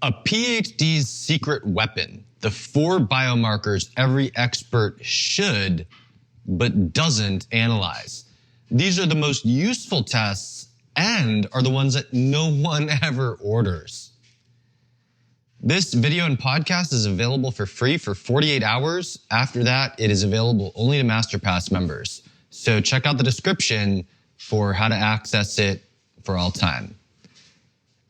A PhD's secret weapon, the 4 biomarkers every expert should but doesn't analyze. These are the most useful tests and are the ones that no one ever orders. This video and podcast is available for free for 48 hours. After that, it is available only to MasterPass members. So check out the description for how to access it for all time.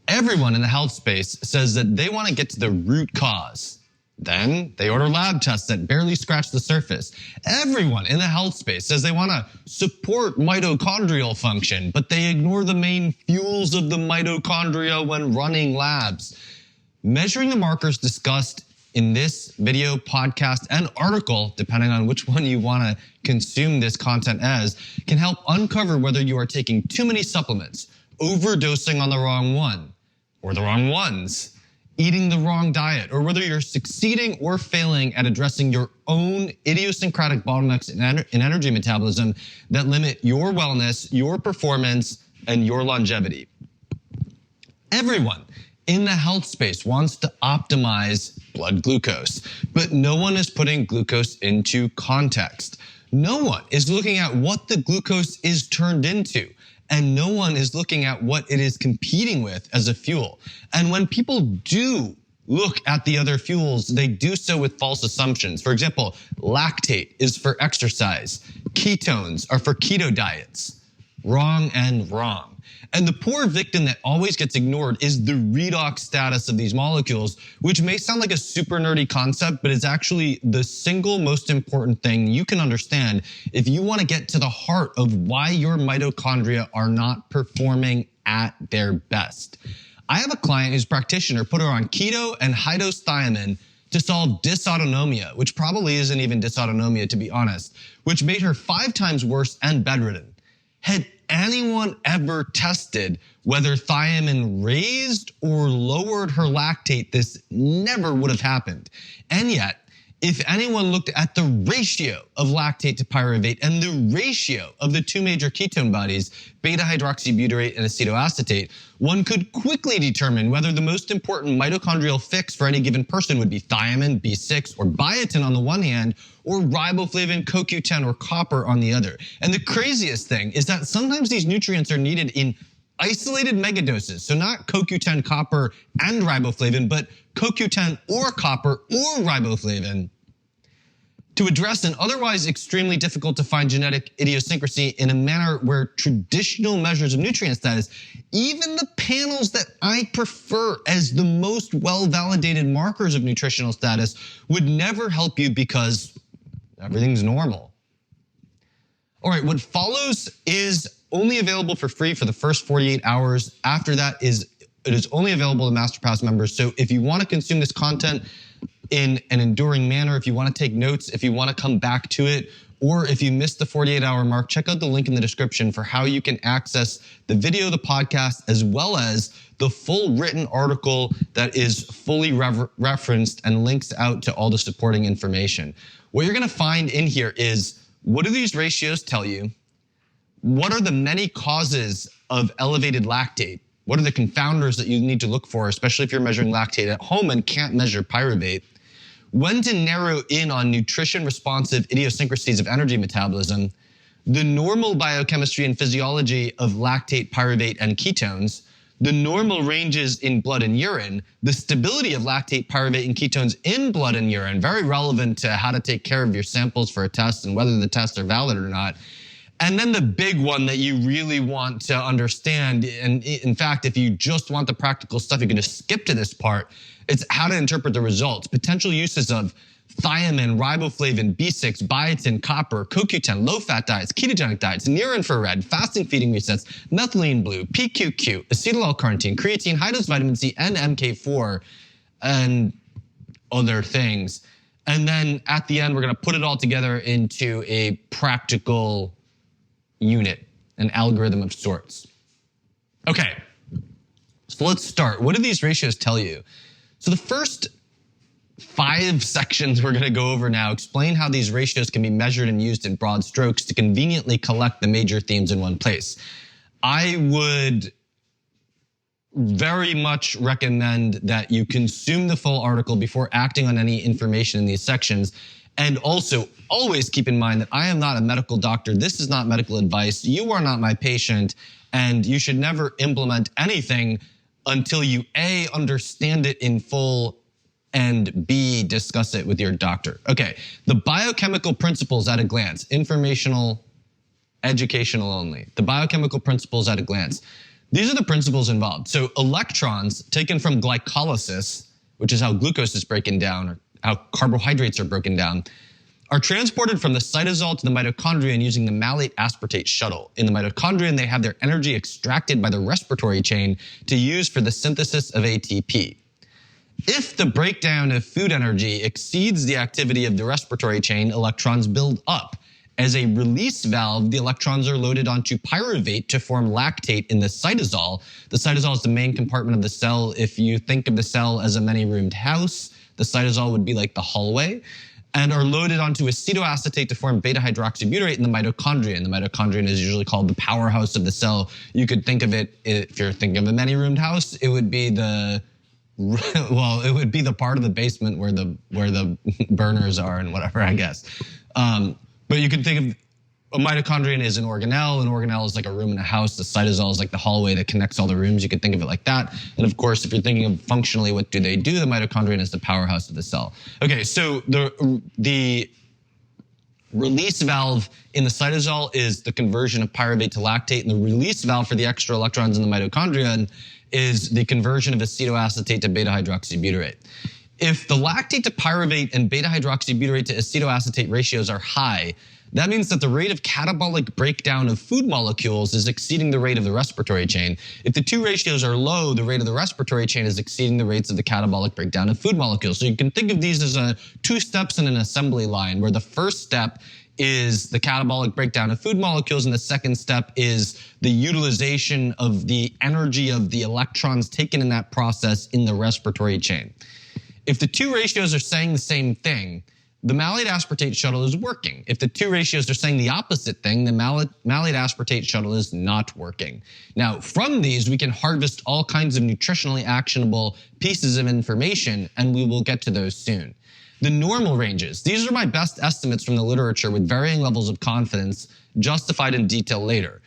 Everyone in the health space says that they want to get to the root cause. Then they order lab tests that barely scratch the surface. Everyone in the health space says they want to support mitochondrial function, but they ignore the main fuels of the mitochondria when running labs. Measuring the markers discussed in this video, podcast, and article, depending on which one you want to consume this content as, can help uncover whether you are taking too many supplements, overdosing on the wrong one, or the wrong ones, eating the wrong diet, or whether you're succeeding or failing at addressing your own idiosyncratic bottlenecks in energy metabolism that limit your wellness, your performance, and your longevity. Everyone in the health space wants to optimize blood glucose, but no one is putting glucose into context. No one is looking at what the glucose is turned into, and no one is looking at what it is competing with as a fuel. And when people do look at the other fuels, they do so with false assumptions. For example, lactate is for exercise. Ketones are for keto diets. Wrong and wrong. And the poor victim that always gets ignored is the redox status of these molecules, which may sound like a super nerdy concept, but it's actually the single most important thing you can understand if you want to get to the heart of why your mitochondria are not performing at their best. I have a client whose practitioner put her on keto and high-dose thiamine to solve dysautonomia, which probably isn't even dysautonomia to be honest, which made her 5 times worse and bedridden. Had anyone ever tested whether thiamine raised or lowered her lactate, this never would have happened. And yet, if anyone looked at the ratio of lactate to pyruvate and the ratio of the 2 major ketone bodies, beta-hydroxybutyrate and acetoacetate, one could quickly determine whether the most important mitochondrial fix for any given person would be thiamine, B6, or biotin on the one hand, or riboflavin, CoQ10, or copper on the other. And the craziest thing is that sometimes these nutrients are needed in isolated megadoses. So not CoQ10, copper, and riboflavin, but CoQ10 or copper or riboflavin to address an otherwise extremely difficult to find genetic idiosyncrasy in a manner where traditional measures of nutrient status, even the panels that I prefer as the most well-validated markers of nutritional status, would never help you because everything's normal. All right, what follows is only available for free for the first 48 hours. After that, it is only available to MasterPass members. So if you want to consume this content in an enduring manner, if you want to take notes, if you want to come back to it, or if you missed the 48-hour mark, check out the link in the description for how you can access the video, the podcast, as well as the full written article that is fully referenced and links out to all the supporting information. What you're going to find in here is, what do these ratios tell you? What are the many causes of elevated lactate? What are the confounders that you need to look for, especially if you're measuring lactate at home and can't measure pyruvate? When to narrow in on nutrition-responsive idiosyncrasies of energy metabolism, the normal biochemistry and physiology of lactate, pyruvate, and ketones, the normal ranges in blood and urine, the stability of lactate, pyruvate, and ketones in blood and urine, very relevant to how to take care of your samples for a test and whether the tests are valid or not. And then the big one that you really want to understand, and in fact, if you just want the practical stuff, you can just skip to this part. It's how to interpret the results. Potential uses of thiamine, riboflavin, B6, biotin, copper, CoQ10, low-fat diets, ketogenic diets, near-infrared, fasting feeding resets, methylene blue, PQQ, acetyl-L-carnitine, creatine, high-dose vitamin C, and MK4, and other things. And then at the end, we're going to put it all together into a practical unit, an algorithm of sorts. Okay, so let's start. What do these ratios tell you? So the first 5 sections we're going to go over now explain how these ratios can be measured and used in broad strokes to conveniently collect the major themes in one place. I would very much recommend that you consume the full article before acting on any information in these sections. And also, always keep in mind that I am not a medical doctor. This is not medical advice. You are not my patient, and you should never implement anything until you A, understand it in full, and B, discuss it with your doctor. Okay, the biochemical principles at a glance, informational, educational only. The biochemical principles at a glance. These are the principles involved. So electrons taken from glycolysis, which is how glucose is broken down, or how carbohydrates are broken down, are transported from the cytosol to the mitochondrion using the malate aspartate shuttle. In the mitochondrion, they have their energy extracted by the respiratory chain to use for the synthesis of ATP. If the breakdown of food energy exceeds the activity of the respiratory chain, electrons build up. As a release valve, the electrons are loaded onto pyruvate to form lactate in the cytosol. The cytosol is the main compartment of the cell. If you think of the cell as a many-roomed house, the cytosol would be like the hallway, and are loaded onto acetoacetate to form beta-hydroxybutyrate in the mitochondrion. The mitochondrion is usually called the powerhouse of the cell. You could think of it, if you're thinking of a many-roomed house, it would be the it would be the part of the basement where the burners are and whatever, I guess. But you could think of a mitochondrion as an organelle. An organelle is like a room in a house. The cytosol is like the hallway that connects all the rooms. You could think of it like that. And of course, if you're thinking of functionally, what do? The mitochondrion is the powerhouse of the cell. Okay, so the release valve in the cytosol is the conversion of pyruvate to lactate, and the release valve for the extra electrons in the mitochondrion is the conversion of acetoacetate to beta-hydroxybutyrate. If the lactate to pyruvate and beta-hydroxybutyrate to acetoacetate ratios are high, that means that the rate of catabolic breakdown of food molecules is exceeding the rate of the respiratory chain. If the two ratios are low, the rate of the respiratory chain is exceeding the rates of the catabolic breakdown of food molecules. So you can think of these as two steps in an assembly line, where the first step is the catabolic breakdown of food molecules, and the second step is the utilization of the energy of the electrons taken in that process in the respiratory chain. If the two ratios are saying the same thing, the malate aspartate shuttle is working. If the two ratios are saying the opposite thing, the malate aspartate shuttle is not working. Now, from these, we can harvest all kinds of nutritionally actionable pieces of information, and we will get to those soon. The normal ranges. These are my best estimates from the literature with varying levels of confidence, justified in detail later.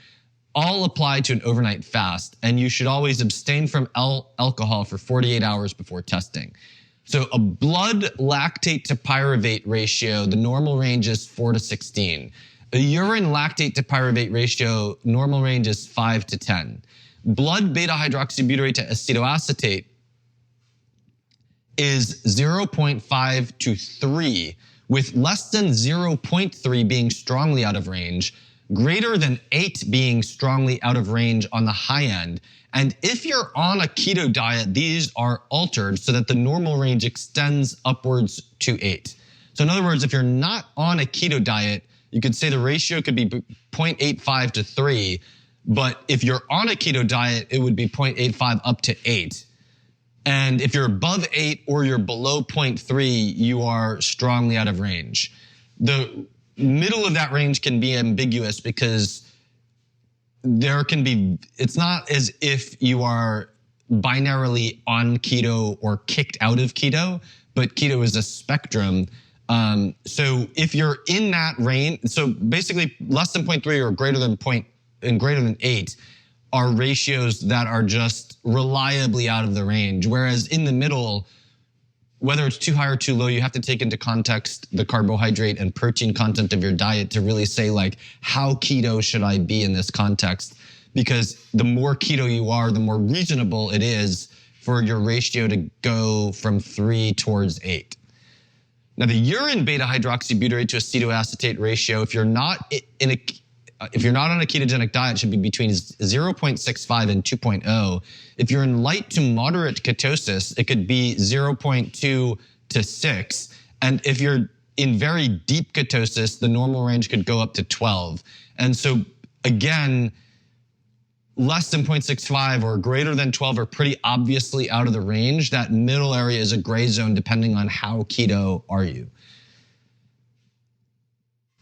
All apply to an overnight fast, and you should always abstain from alcohol for 48 hours before testing. So a blood lactate to pyruvate ratio, the normal range is 4 to 16. A urine lactate to pyruvate ratio, normal range is 5 to 10. Blood beta-hydroxybutyrate to acetoacetate is 0.5 to 3, with less than 0.3 being strongly out of range, greater than 8 being strongly out of range on the high end. And if you're on a keto diet, these are altered so that the normal range extends upwards to 8. So in other words, if you're not on a keto diet, you could say the ratio could be 0.85 to 3, but if you're on a keto diet, it would be 0.85 up to 8. And if you're above 8 or you're below 0.3, you are strongly out of range. The middle of that range can be ambiguous because there can be, it's not as if you are binarily on keto or kicked out of keto, but keto is a spectrum. So if you're in that range, so basically less than 0.3 or greater than 8 are ratios that are just reliably out of the range. Whereas in the middle, whether it's too high or too low, you have to take into context the carbohydrate and protein content of your diet to really say, like, how keto should I be in this context? Because the more keto you are, the more reasonable it is for your ratio to go from 3 towards 8. Now, the urine beta-hydroxybutyrate to acetoacetate ratio, if you're not on a ketogenic diet, should be between 0.65 and 2.0. If you're in light to moderate ketosis, it could be 0.2 to 6. And if you're in very deep ketosis, the normal range could go up to 12. And so again, less than 0.65 or greater than 12 are pretty obviously out of the range. That middle area is a gray zone depending on how keto are you.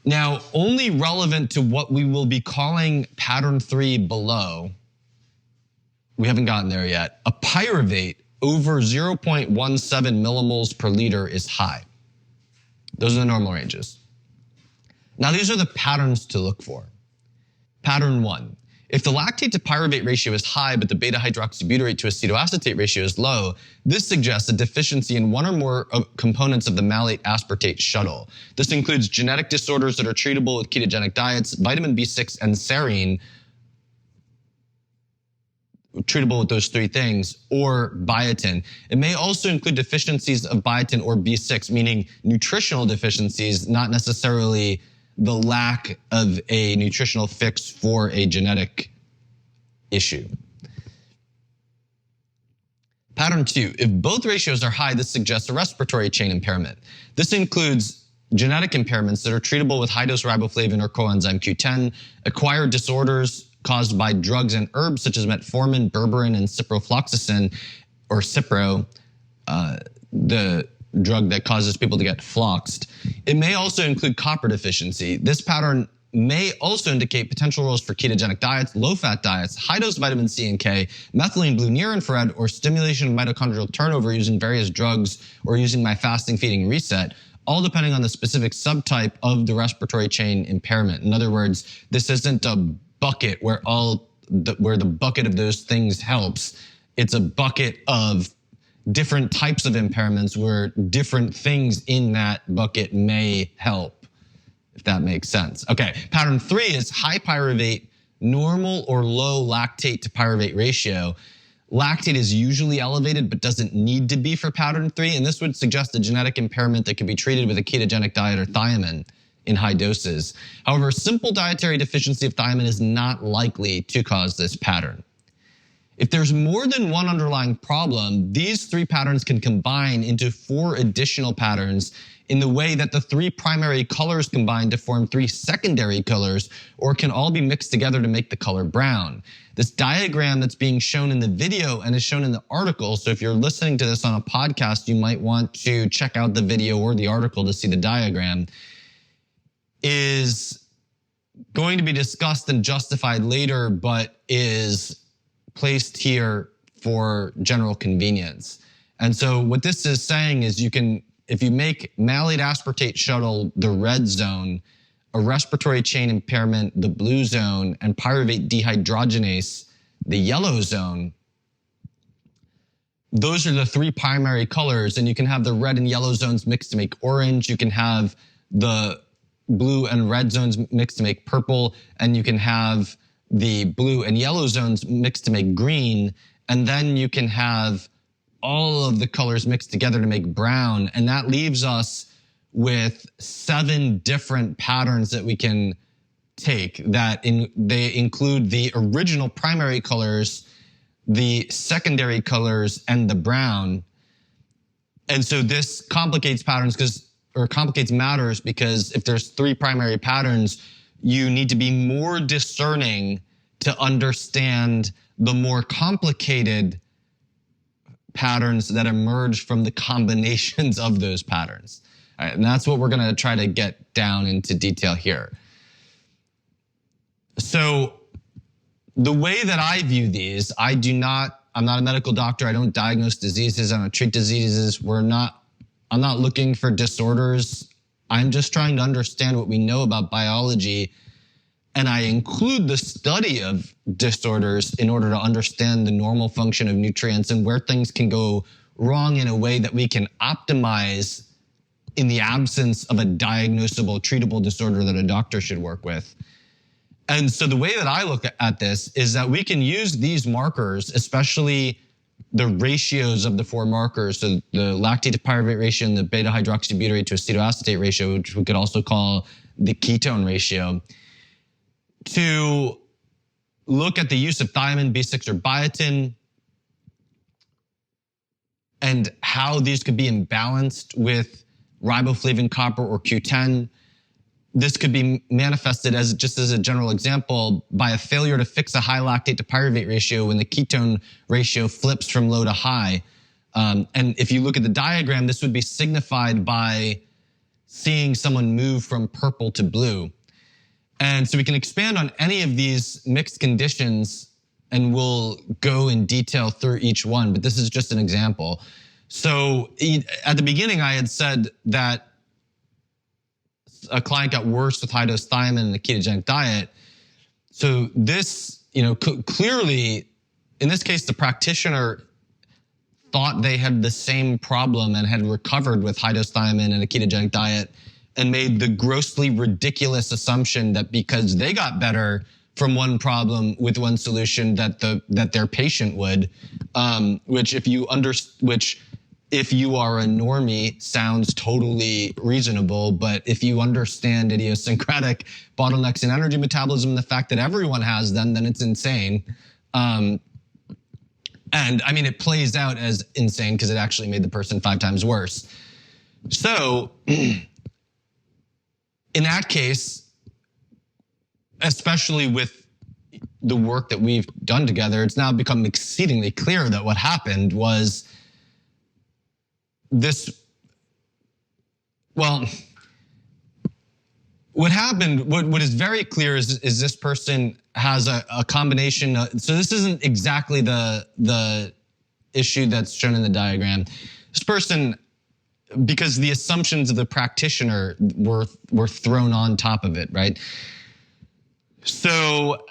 Now, only relevant to what we will be calling pattern 3 below, we haven't gotten there yet. A pyruvate over 0.17 millimoles per liter is high. Those are the normal ranges. Now these are the patterns to look for. Pattern 1. If the lactate to pyruvate ratio is high, but the beta hydroxybutyrate to acetoacetate ratio is low, this suggests a deficiency in one or more components of the malate aspartate shuttle. This includes genetic disorders that are treatable with ketogenic diets, vitamin B6 and serine, treatable with those three things, or biotin. It may also include deficiencies of biotin or B6, meaning nutritional deficiencies, not necessarily the lack of a nutritional fix for a genetic issue. Pattern 2, if both ratios are high, this suggests a respiratory chain impairment. This includes genetic impairments that are treatable with high-dose riboflavin or coenzyme Q10, acquired disorders caused by drugs and herbs such as metformin, berberine, and ciprofloxacin, or Cipro, the drug that causes people to get floxed. It may also include copper deficiency. This pattern may also indicate potential roles for ketogenic diets, low-fat diets, high-dose vitamin C and K, methylene blue near infrared, or stimulation of mitochondrial turnover using various drugs or using my fasting feeding reset, all depending on the specific subtype of the respiratory chain impairment. In other words, this isn't a bucket where the bucket of those things helps. It's a bucket of different types of impairments where different things in that bucket may help, if that makes sense. Okay, pattern 3 is high pyruvate, normal or low lactate to pyruvate ratio. Lactate is usually elevated but doesn't need to be for pattern 3, and this would suggest a genetic impairment that could be treated with a ketogenic diet or thiamine in high doses. However, simple dietary deficiency of thiamine is not likely to cause this pattern. If there's more than one underlying problem, these 3 patterns can combine into 4 additional patterns in the way that the 3 primary colors combine to form 3 secondary colors, or can all be mixed together to make the color brown. This diagram that's being shown in the video and is shown in the article, so if you're listening to this on a podcast, you might want to check out the video or the article to see the diagram, is going to be discussed and justified later, but is placed here for general convenience. And so what this is saying is if you make malate aspartate shuttle the red zone, a respiratory chain impairment the blue zone, and pyruvate dehydrogenase the yellow zone, those are the 3 primary colors, and you can have the red and yellow zones mixed to make orange. You can have the blue and red zones mixed to make purple, and you can have the blue and yellow zones mixed to make green, and then you can have all of the colors mixed together to make brown, and that leaves us with 7 different patterns that we can take they include the original primary colors, the secondary colors, and the brown. And so this complicates matters because if there's 3 primary patterns, you need to be more discerning to understand the more complicated patterns that emerge from the combinations of those patterns. All right, and that's what we're going to try to get down into detail here. So the way that I view these, I'm not a medical doctor. I don't diagnose diseases. I don't treat diseases. I'm not looking for disorders. I'm just trying to understand what we know about biology, and I include the study of disorders in order to understand the normal function of nutrients and where things can go wrong in a way that we can optimize in the absence of a diagnosable, treatable disorder that a doctor should work with. And so the way that I look at this is that we can use these markers, especially the ratios of the 4 markers, so the lactate to pyruvate ratio and the beta hydroxybutyrate to acetoacetate ratio, which we could also call the ketone ratio, to look at the use of thiamine, B6, or biotin, and how these could be imbalanced with riboflavin, copper, or Q10. This could be manifested as, just as a general example, by a failure to fix a high lactate to pyruvate ratio when the ketone ratio flips from low to high. And if you look at the diagram, this would be signified by seeing someone move from purple to blue. And so we can expand on any of these mixed conditions and we'll go in detail through each one, but this is just an example. So at the beginning, I had said that a client got worse with high-dose thiamine and the ketogenic diet. So this, clearly, in this case, the practitioner thought they had the same problem and had recovered with high-dose thiamine and a ketogenic diet, and made the grossly ridiculous assumption that because they got better from one problem with one solution that their patient would, which if you are a normie sounds totally reasonable, but if you understand idiosyncratic bottlenecks in energy metabolism, the fact that everyone has them, then it's insane. And I mean, it plays out as insane because it actually made the person 5 times worse. So in that case, especially with the work that we've done together, it's now become exceedingly clear that what happened was this, well, what happened, what is very clear is this person has a combination of, so this isn't exactly the issue that's shown in the diagram. This person, because the assumptions of the practitioner were thrown on top of it, right? So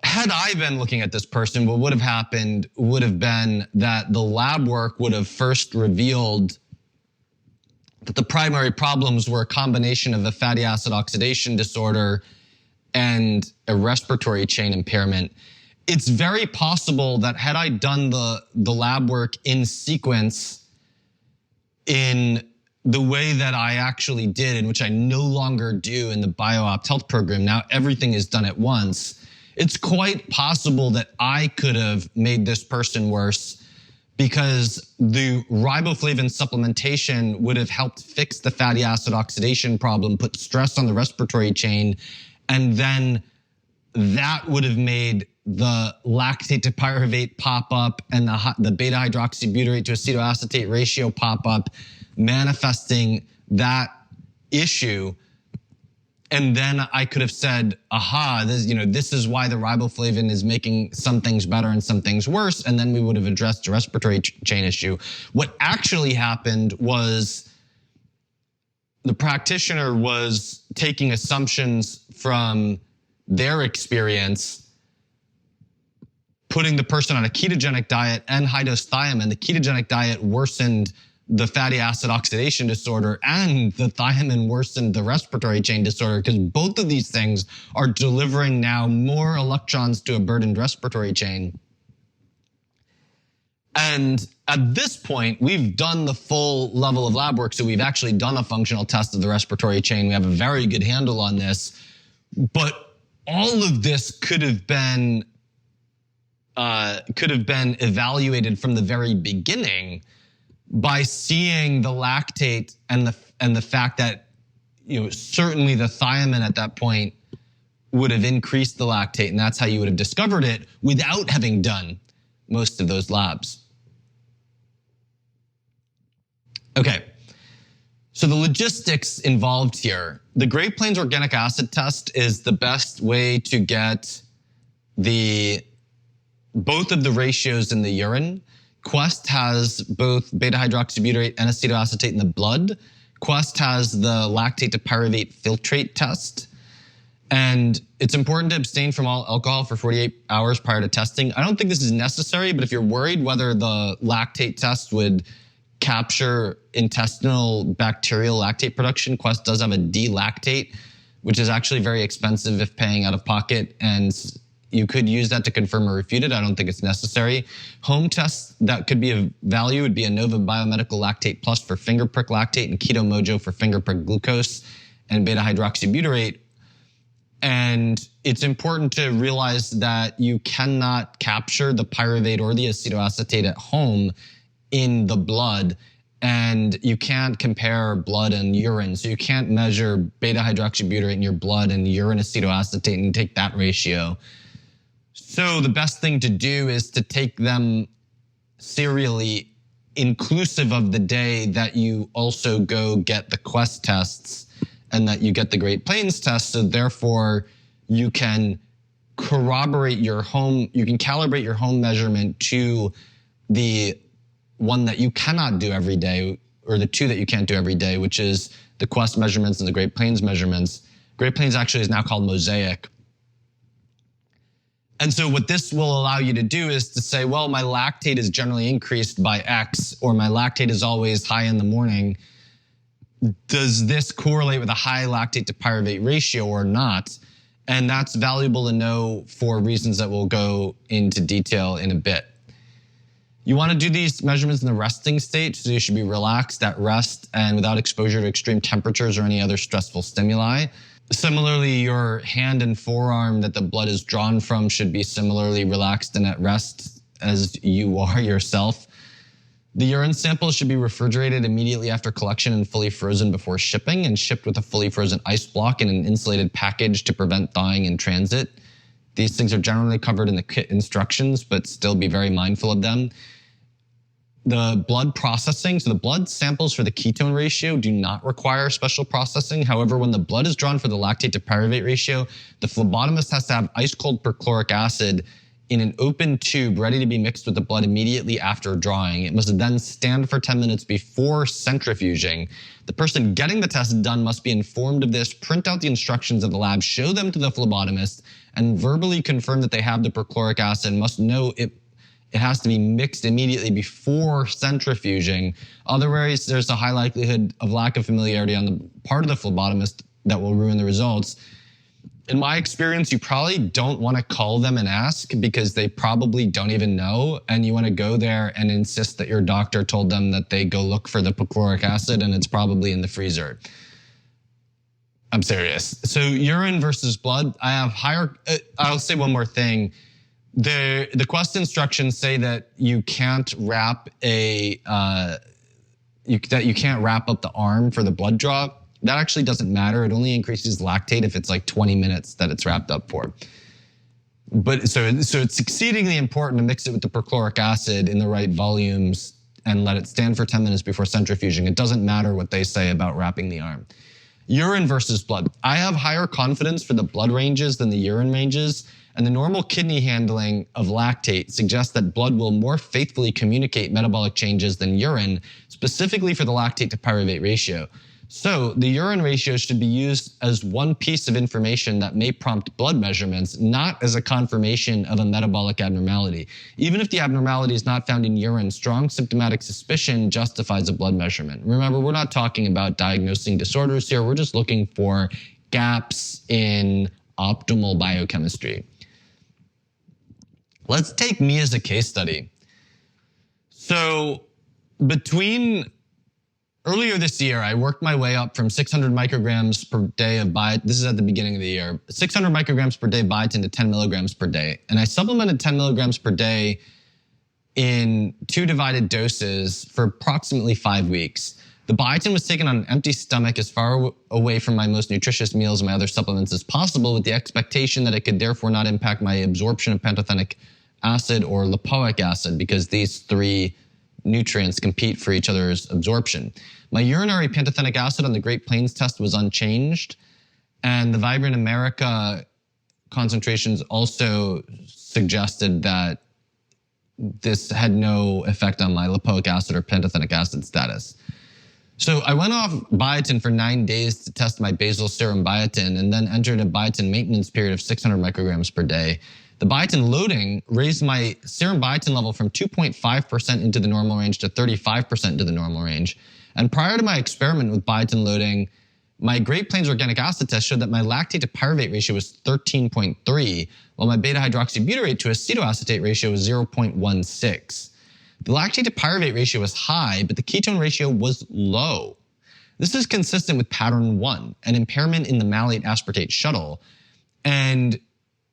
had I been looking at this person, what would have happened would have been that the lab work would have first revealed that the primary problems were a combination of a fatty acid oxidation disorder and a respiratory chain impairment. It's very possible that had I done the lab work in sequence in the way that I actually did, in which I no longer do in the BioOpt Health program, now everything is done at once, it's quite possible that I could have made this person worse because the riboflavin supplementation would have helped fix the fatty acid oxidation problem, put stress on the respiratory chain, and then that would have made the lactate to pyruvate pop up and the beta hydroxybutyrate to acetoacetate ratio pop up, manifesting that issue. And then I could have said, aha, this is why the riboflavin is making some things better and some things worse. And then we would have addressed the respiratory chain issue. What actually happened was the practitioner was taking assumptions from their experience, putting the person on a ketogenic diet and high-dose thiamine. The ketogenic diet worsened the fatty acid oxidation disorder, and the thiamine worsened the respiratory chain disorder, because both of these things are delivering now more electrons to a burdened respiratory chain. And at this point, we've done the full level of lab work, so we've actually done a functional test of the respiratory chain. We have a very good handle on this, but all of this could have been evaluated from the very beginning by seeing the lactate and the fact that certainly the thiamine at that point would have increased the lactate, and that's how you would have discovered it without having done most of those labs. Okay, so the logistics involved here. The Great Plains organic acid test is the best way to get both of the ratios in the urine. Quest has both beta hydroxybutyrate and acetoacetate in the blood. Quest has the lactate to pyruvate filtrate test. And it's important to abstain from all alcohol for 48 hours prior to testing. I don't think this is necessary, but if you're worried whether the lactate test would capture intestinal bacterial lactate production, Quest does have a D-lactate, which is actually very expensive if paying out of pocket, and you could use that to confirm or refute it. I don't think it's necessary. Home tests that could be of value would be Nova Biomedical Lactate Plus for finger prick lactate and Keto Mojo for finger prick glucose and beta hydroxybutyrate. And it's important to realize that you cannot capture the pyruvate or the acetoacetate at home in the blood, and you can't compare blood and urine. So you can't measure beta hydroxybutyrate in your blood and urine acetoacetate and take that ratio. So the best thing to do is to take them serially, inclusive of the day that you also go get the Quest tests and that you get the Great Plains test. So therefore you can calibrate your home measurement to the one that you cannot do every day, or the two that you can't do every day, which is the Quest measurements and the Great Plains measurements. Great Plains actually is now called Mosaic. And so what this will allow you to do is to say, well, my lactate is generally increased by X, or my lactate is always high in the morning. Does this correlate with a high lactate to pyruvate ratio or not? And that's valuable to know for reasons that we'll go into detail in a bit. You want to do these measurements in the resting state, so you should be relaxed at rest and without exposure to extreme temperatures or any other stressful stimuli. Similarly, your hand and forearm that the blood is drawn from should be similarly relaxed and at rest as you are yourself. The urine sample should be refrigerated immediately after collection and fully frozen before shipping, and shipped with a fully frozen ice block in an insulated package to prevent thawing in transit. These things are generally covered in the kit instructions, but still be very mindful of them. The blood processing, so the blood samples for the ketone ratio do not require special processing. However, when the blood is drawn for the lactate to pyruvate ratio, the phlebotomist has to have ice cold perchloric acid in an open tube ready to be mixed with the blood immediately after drawing. It must then stand for 10 minutes before centrifuging. The person getting the test done must be informed of this, print out the instructions of the lab, show them to the phlebotomist, and verbally confirm that they have the perchloric acid, must know it has to be mixed immediately before centrifuging. Otherwise, there's a high likelihood of lack of familiarity on the part of the phlebotomist that will ruin the results. In my experience, you probably don't want to call them and ask, because they probably don't even know, and you want to go there and insist that your doctor told them that they go look for the perchloric acid and it's probably in the freezer. I'm serious. So urine versus blood, I have higher, I'll say one more thing. The Quest instructions say that you can't wrap that you can't wrap up the arm for the blood draw. That actually doesn't matter. It only increases lactate if it's like 20 minutes that it's wrapped up for. But so it's exceedingly important to mix it with the perchloric acid in the right volumes and let it stand for 10 minutes before centrifuging. It doesn't matter what they say about wrapping the arm. Urine versus blood. I have higher confidence for the blood ranges than the urine ranges, and the normal kidney handling of lactate suggests that blood will more faithfully communicate metabolic changes than urine, specifically for the lactate to pyruvate ratio. So the urine ratio should be used as one piece of information that may prompt blood measurements, not as a confirmation of a metabolic abnormality. Even if the abnormality is not found in urine, strong symptomatic suspicion justifies a blood measurement. Remember, we're not talking about diagnosing disorders here. We're just looking for gaps in optimal biochemistry. Let's take me as a case study. So earlier this year, I worked my way up from 600 micrograms per day of biotin. This is at the beginning of the year. 600 micrograms per day biotin to 10 milligrams per day. And I supplemented 10 milligrams per day in 2 divided doses for approximately 5 weeks. The biotin was taken on an empty stomach as far away from my most nutritious meals and my other supplements as possible, with the expectation that it could therefore not impact my absorption of pantothenic acid or lipoic acid, because these 3 nutrients compete for each other's absorption. My urinary pantothenic acid on the Great Plains test was unchanged, and the Vibrant America concentrations also suggested that this had no effect on my lipoic acid or pantothenic acid status. So I went off biotin for 9 days to test my basal serum biotin, and then entered a biotin maintenance period of 600 micrograms per day. The biotin loading raised my serum biotin level from 2.5% into the normal range to 35% into the normal range. And prior to my experiment with biotin loading, my Great Plains organic acid test showed that my lactate to pyruvate ratio was 13.3, while my beta hydroxybutyrate to acetoacetate ratio was 0.16. The lactate to pyruvate ratio was high, but the ketone ratio was low. This is consistent with pattern 1, an impairment in the malate aspartate shuttle, and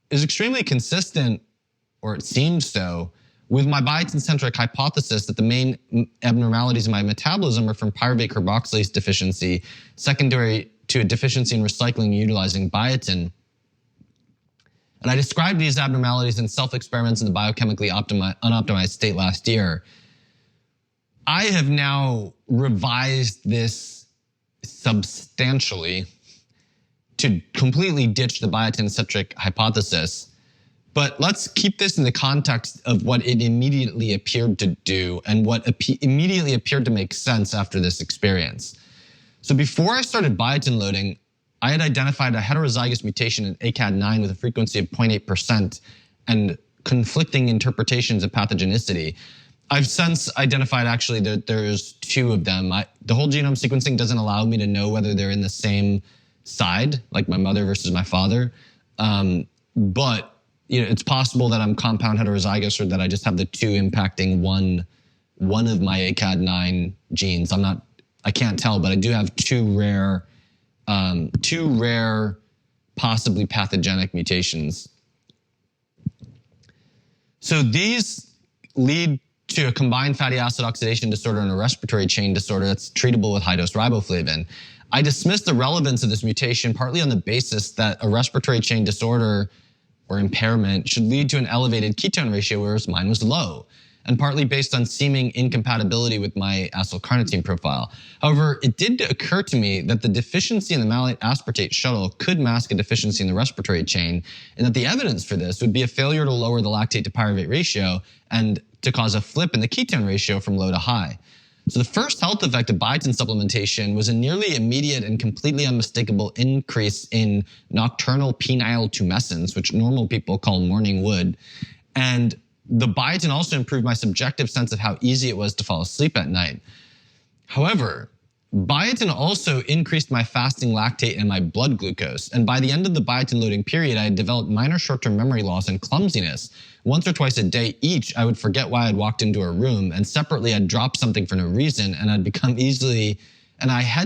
is extremely consistent, or it seems so, with my biotin-centric hypothesis that the main abnormalities in my metabolism are from pyruvate carboxylase deficiency, secondary to a deficiency in recycling utilizing biotin. And I described these abnormalities in self-experiments in the biochemically unoptimized state last year. I have now revised this substantially to completely ditch the biotin-centric hypothesis. But let's keep this in the context of what it immediately appeared to do and what immediately appeared to make sense after this experience. So before I started biotin loading, I had identified a heterozygous mutation in ACAD9 with a frequency of 0.8% and conflicting interpretations of pathogenicity. I've since identified actually that there's 2 of them. The whole genome sequencing doesn't allow me to know whether they're in the same side, like my mother versus my father. But it's possible that I'm compound heterozygous or that I just have the 2 impacting one of my ACAD9 genes. I can't tell, but I do have 2 rare, possibly pathogenic mutations. So these lead to a combined fatty acid oxidation disorder and a respiratory chain disorder that's treatable with high-dose riboflavin. I dismissed the relevance of this mutation partly on the basis that a respiratory chain disorder or impairment should lead to an elevated ketone ratio, whereas mine was low, and partly based on seeming incompatibility with my acylcarnitine profile. However, it did occur to me that the deficiency in the malate aspartate shuttle could mask a deficiency in the respiratory chain, and that the evidence for this would be a failure to lower the lactate to pyruvate ratio and to cause a flip in the ketone ratio from low to high. So the first health effect of biotin supplementation was a nearly immediate and completely unmistakable increase in nocturnal penile tumescence, which normal people call morning wood. And the biotin also improved my subjective sense of how easy it was to fall asleep at night. However, biotin also increased my fasting lactate and my blood glucose. And by the end of the biotin loading period, I had developed minor short-term memory loss and clumsiness. Once or twice a day each, I would forget why I'd walked into a room, and separately I'd drop something for no reason, and I had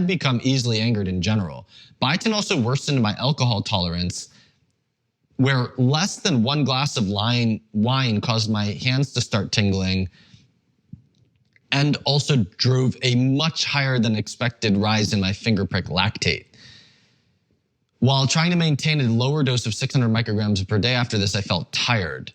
become easily angered in general. Biotin also worsened my alcohol tolerance, where less than 1 glass of wine caused my hands to start tingling, and also drove a much higher than expected rise in my finger prick lactate. While trying to maintain a lower dose of 600 micrograms per day after this, I felt tired.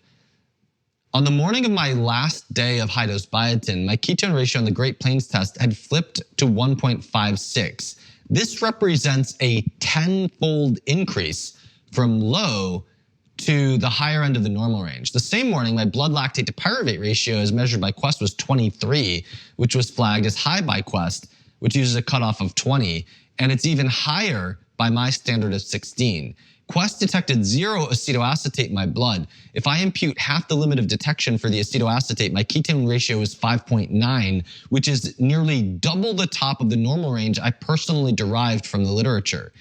On the morning of my last day of high-dose biotin, my ketone ratio on the Great Plains test had flipped to 1.56. This represents a 10-fold increase from low to the higher end of the normal range. The same morning, my blood lactate to pyruvate ratio as measured by Quest was 23, which was flagged as high by Quest, which uses a cutoff of 20, and it's even higher by my standard of 16. Quest detected 0 acetoacetate in my blood. If I impute half the limit of detection for the acetoacetate, my ketone ratio is 5.9, which is nearly double the top of the normal range I personally derived from the literature.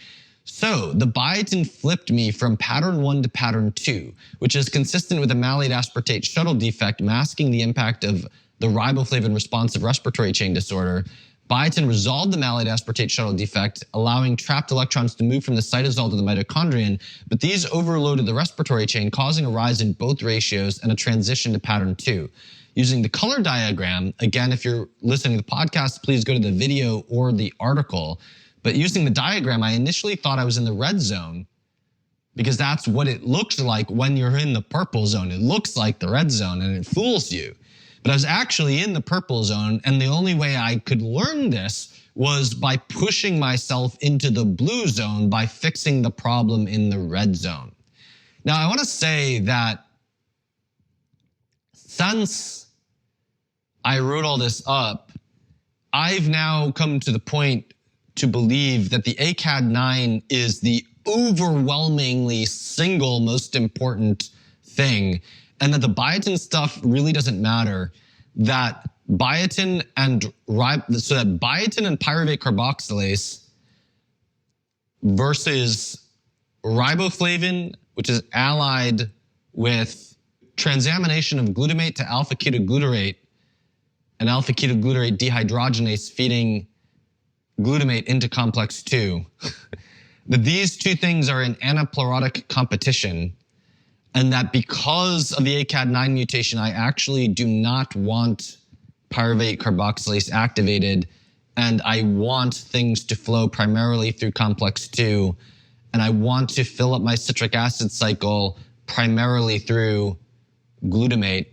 So the biotin flipped me from pattern 1 to pattern 2, which is consistent with a malate aspartate shuttle defect masking the impact of the riboflavin responsive respiratory chain disorder. Biotin resolved the malate aspartate shuttle defect, allowing trapped electrons to move from the cytosol to the mitochondrion, but these overloaded the respiratory chain, causing a rise in both ratios and a transition to pattern 2. Using the color diagram, again, if you're listening to the podcast, please go to the video or the article. But using the diagram, I initially thought I was in the red zone because that's what it looks like when you're in the purple zone. It looks like the red zone and it fools you. But I was actually in the purple zone, and the only way I could learn this was by pushing myself into the blue zone by fixing the problem in the red zone. Now, I want to say that since I wrote all this up, I've now come to the point to believe that the ACAD9 is the overwhelmingly single most important thing, and that the biotin stuff really doesn't matter, that biotin and pyruvate carboxylase versus riboflavin, which is allied with transamination of glutamate to alpha-ketoglutarate and alpha-ketoglutarate dehydrogenase feeding glutamate into complex 2, that these 2 things are in anaplerotic competition, and that because of the ACAD9 mutation, I actually do not want pyruvate carboxylase activated, and I want things to flow primarily through complex 2, and I want to fill up my citric acid cycle primarily through glutamate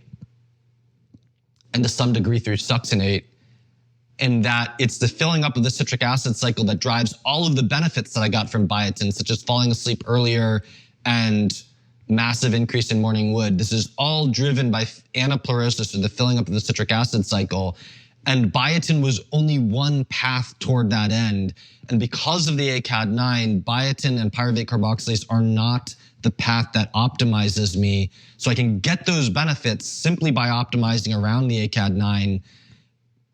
and to some degree through succinate, and that it's the filling up of the citric acid cycle that drives all of the benefits that I got from biotin, such as falling asleep earlier and massive increase in morning wood. This is all driven by anaplerosis, or the filling up of the citric acid cycle. And biotin was only one path toward that end. And because of the ACAD9, biotin and pyruvate carboxylase are not the path that optimizes me. So I can get those benefits simply by optimizing around the ACAD9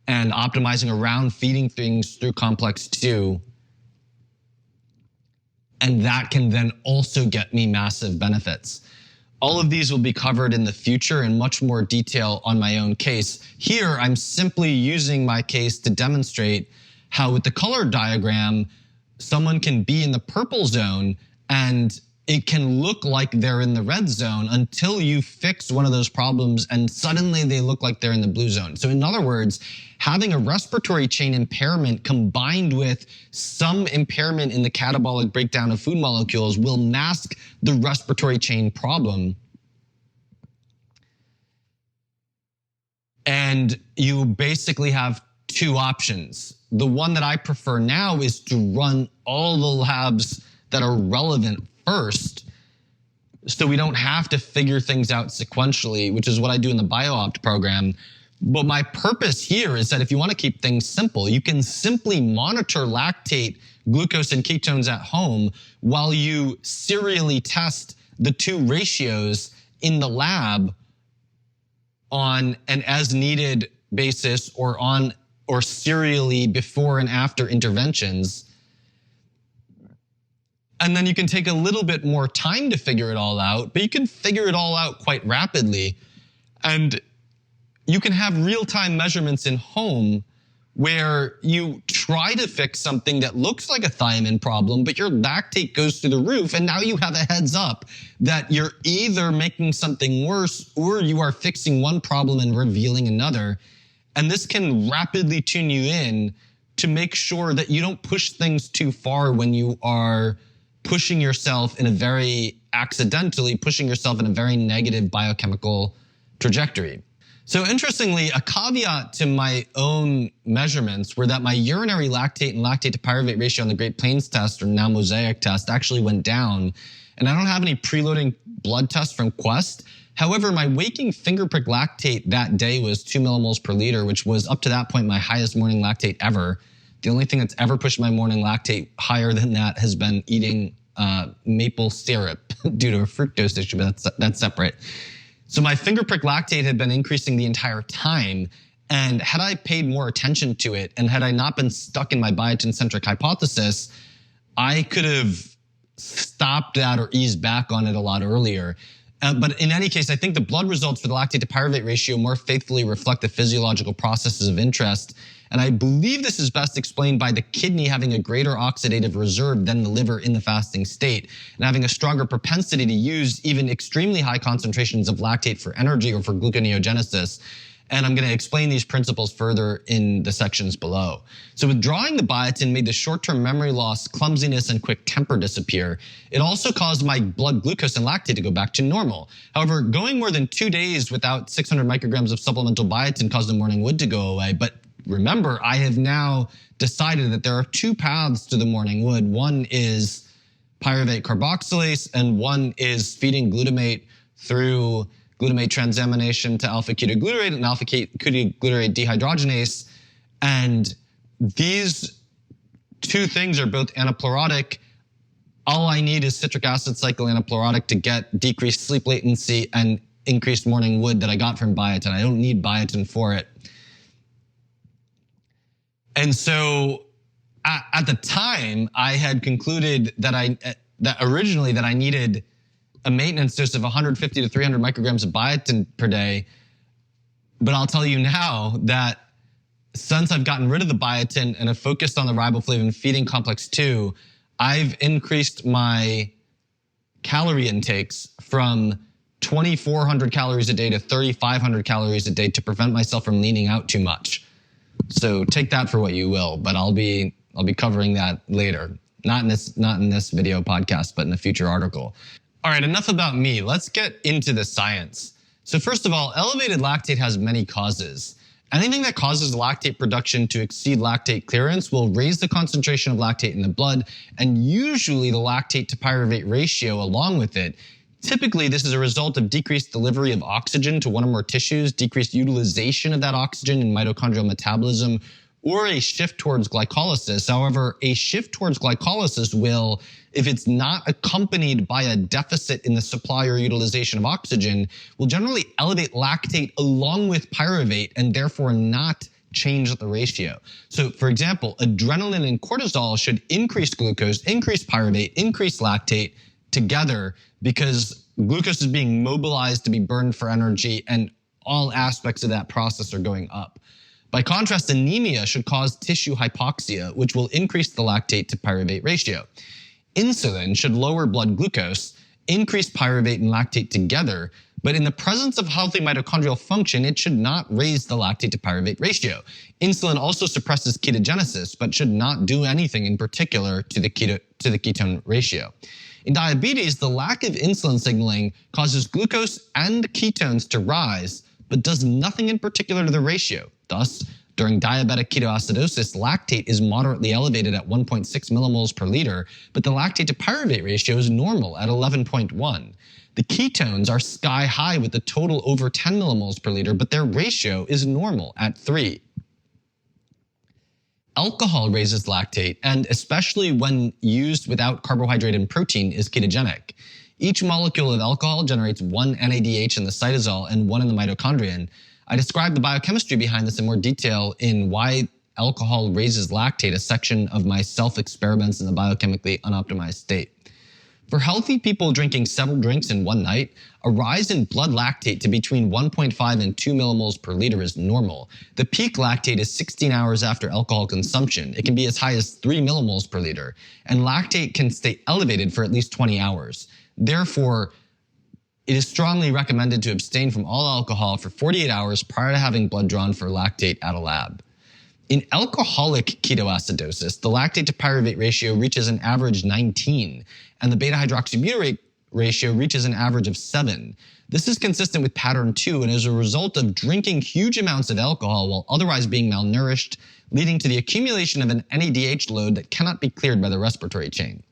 and optimizing around feeding things through complex 2. And that can then also get me massive benefits. All of these will be covered in the future in much more detail on my own case. Here, I'm simply using my case to demonstrate how with the color diagram, someone can be in the purple zone and it can look like they're in the red zone until you fix one of those problems and suddenly they look like they're in the blue zone. So in other words, having a respiratory chain impairment combined with some impairment in the catabolic breakdown of food molecules will mask the respiratory chain problem. And you basically have two options. The one that I prefer now is to run all the labs that are relevant first, so we don't have to figure things out sequentially, which is what I do in the BioOpt program. But my purpose here is that if you want to keep things simple, you can simply monitor lactate, glucose, and ketones at home while you serially test the two ratios in the lab on an as needed basis or serially before and after interventions. And then you can take a little bit more time to figure it all out, but you can figure it all out quite rapidly. And you can have real-time measurements in home where you try to fix something that looks like a thiamine problem, but your lactate goes through the roof, and now you have a heads up that you're either making something worse or you are fixing one problem and revealing another. And this can rapidly tune you in to make sure that you don't push things too far when you are pushing yourself in a very negative biochemical trajectory. So interestingly, a caveat to my own measurements were that my urinary lactate and lactate to pyruvate ratio on the Great Plains test, or now Mosaic test, actually went down. And I don't have any preloading blood tests from Quest. However, my waking finger prick lactate that day was 2 millimoles per liter, which was up to that point my highest morning lactate ever. The only thing that's ever pushed my morning lactate higher than that has been eating maple syrup due to a fructose issue, but that's separate. So my finger prick lactate had been increasing the entire time. And had I paid more attention to it, and had I not been stuck in my biotin-centric hypothesis, I could have stopped that or eased back on it a lot earlier. But in any case, I think the blood results for the lactate to pyruvate ratio more faithfully reflect the physiological processes of interest. And I believe this is best explained by the kidney having a greater oxidative reserve than the liver in the fasting state, and having a stronger propensity to use even extremely high concentrations of lactate for energy or for gluconeogenesis. And I'm going to explain these principles further in the sections below. So withdrawing the biotin made the short-term memory loss, clumsiness, and quick temper disappear. It also caused my blood glucose and lactate to go back to normal. However, going more than 2 days without 600 micrograms of supplemental biotin caused the morning wood to go away. But remember, I have now decided that there are two paths to the morning wood. One is pyruvate carboxylase, and one is feeding glutamate through glutamate transamination to alpha-ketoglutarate and alpha-ketoglutarate dehydrogenase. And these two things are both anaplerotic. All I need is citric acid cycle anaplerotic to get decreased sleep latency and increased morning wood that I got from biotin. I don't need biotin for it. And so at the time, I had concluded that originally I needed a maintenance dose of 150 to 300 micrograms of biotin per day. But I'll tell you now that since I've gotten rid of the biotin and have focused on the riboflavin feeding complex 2, I've increased my calorie intakes from 2,400 calories a day to 3,500 calories a day to prevent myself from leaning out too much. So take that for what you will, but I'll be covering that later. Not in this video podcast, but in a future article. All right, enough about me. Let's get into the science. So first of all, elevated lactate has many causes. Anything that causes lactate production to exceed lactate clearance will raise the concentration of lactate in the blood, and usually the lactate to pyruvate ratio along with it, Typically, this is a result of decreased delivery of oxygen to one or more tissues, decreased utilization of that oxygen in mitochondrial metabolism, or a shift towards glycolysis. However, a shift towards glycolysis will, if it's not accompanied by a deficit in the supply or utilization of oxygen, will generally elevate lactate along with pyruvate and therefore not change the ratio. So for example, adrenaline and cortisol should increase glucose, increase pyruvate, increase lactate together because glucose is being mobilized to be burned for energy and all aspects of that process are going up. By contrast, anemia should cause tissue hypoxia, which will increase the lactate to pyruvate ratio. Insulin should lower blood glucose, increase pyruvate and lactate together, but in the presence of healthy mitochondrial function, it should not raise the lactate to pyruvate ratio. Insulin also suppresses ketogenesis, but should not do anything in particular to the ketone ratio. In diabetes, the lack of insulin signaling causes glucose and ketones to rise, but does nothing in particular to the ratio. Thus, during diabetic ketoacidosis, lactate is moderately elevated at 1.6 millimoles per liter, but the lactate to pyruvate ratio is normal at 11.1. The ketones are sky high with a total over 10 millimoles per liter, but their ratio is normal at 3. Alcohol raises lactate, and especially when used without carbohydrate and protein, is ketogenic. Each molecule of alcohol generates one NADH in the cytosol and one in the mitochondrion. I described the biochemistry behind this in more detail in Why Alcohol Raises Lactate, a section of my self-experiments in the biochemically unoptimized state. For healthy people drinking several drinks in one night, a rise in blood lactate to between 1.5 and 2 millimoles per liter is normal. The peak lactate is 16 hours after alcohol consumption. It can be as high as 3 millimoles per liter, and lactate can stay elevated for at least 20 hours. Therefore, it is strongly recommended to abstain from all alcohol for 48 hours prior to having blood drawn for lactate at a lab. In alcoholic ketoacidosis, the lactate to pyruvate ratio reaches an average 19, and the beta-hydroxybutyrate ratio reaches an average of 7. This is consistent with pattern 2 and is a result of drinking huge amounts of alcohol while otherwise being malnourished, leading to the accumulation of an NADH load that cannot be cleared by the respiratory chain.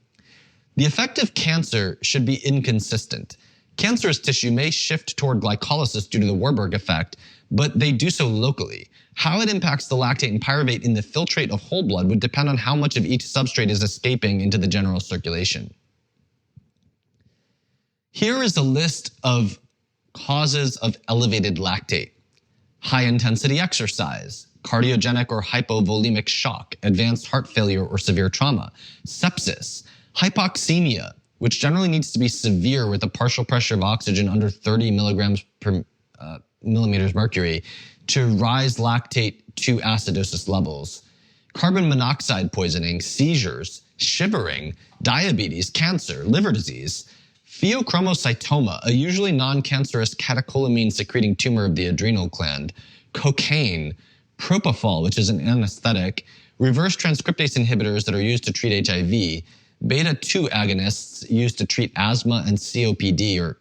The effect of cancer should be inconsistent. Cancerous tissue may shift toward glycolysis due to the Warburg effect, but they do so locally. How it impacts the lactate and pyruvate in the filtrate of whole blood would depend on how much of each substrate is escaping into the general circulation. Here is a list of causes of elevated lactate: high-intensity exercise, cardiogenic or hypovolemic shock, advanced heart failure or severe trauma, sepsis, hypoxemia, which generally needs to be severe with a partial pressure of oxygen under 30 milligrams per millimeters mercury to rise lactate to acidosis levels, carbon monoxide poisoning, seizures, shivering, diabetes, cancer, liver disease, pheochromocytoma, a usually non-cancerous catecholamine-secreting tumor of the adrenal gland, cocaine, propofol, which is an anesthetic, reverse transcriptase inhibitors that are used to treat HIV, beta-2 agonists used to treat asthma and COPD, or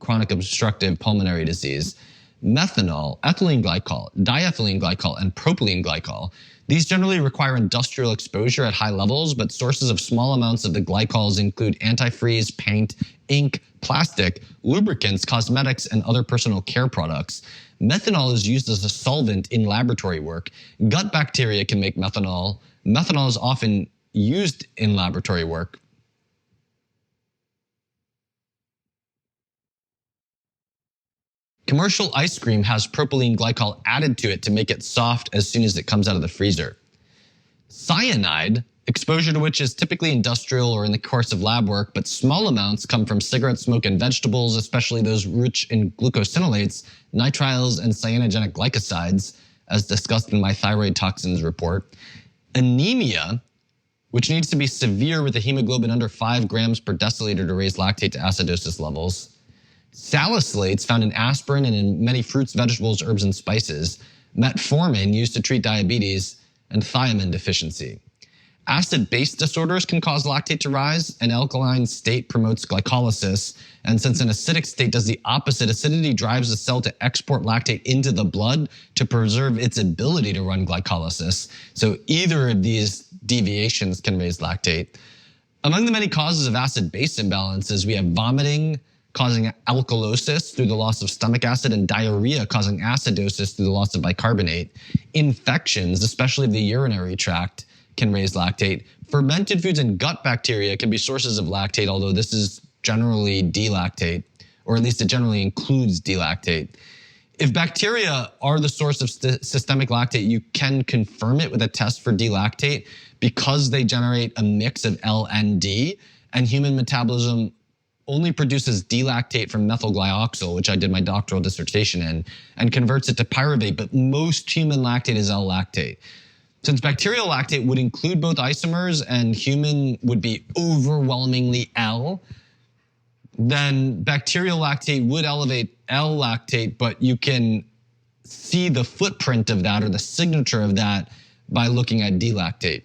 chronic obstructive pulmonary disease, methanol, ethylene glycol, diethylene glycol, and propylene glycol. These generally require industrial exposure at high levels, but sources of small amounts of the glycols include antifreeze, paint, ink, plastic, lubricants, cosmetics, and other personal care products. Methanol is used as a solvent in laboratory work. Gut bacteria can make methanol. Methanol is often used in laboratory work. Commercial ice cream has propylene glycol added to it to make it soft as soon as it comes out of the freezer. Cyanide, exposure to which is typically industrial or in the course of lab work, but small amounts come from cigarette smoke and vegetables, especially those rich in glucosinolates, nitriles, and cyanogenic glycosides, as discussed in my thyroid toxins report. Anemia, which needs to be severe with a hemoglobin under 5 grams per deciliter to raise lactate to acidosis levels. Salicylates found in aspirin and in many fruits, vegetables, herbs, and spices. Metformin used to treat diabetes, and thiamine deficiency. Acid-base disorders can cause lactate to rise. An alkaline state promotes glycolysis, and since an acidic state does the opposite, acidity drives the cell to export lactate into the blood to preserve its ability to run glycolysis. So either of these deviations can raise lactate. Among the many causes of acid-base imbalances, we have vomiting causing alkalosis through the loss of stomach acid and diarrhea causing acidosis through the loss of bicarbonate. Infections, especially of the urinary tract, can raise lactate. Fermented foods and gut bacteria can be sources of lactate, although this is generally D-lactate, or at least it generally includes D-lactate. If bacteria are the source of systemic lactate, you can confirm it with a test for D-lactate because they generate a mix of L and D, and human metabolism only produces D-lactate from methylglyoxal, which I did my doctoral dissertation in, and converts it to pyruvate, but most human lactate is L-lactate. Since bacterial lactate would include both isomers and human would be overwhelmingly L, then bacterial lactate would elevate L-lactate, but you can see the footprint of that or the signature of that by looking at D-lactate.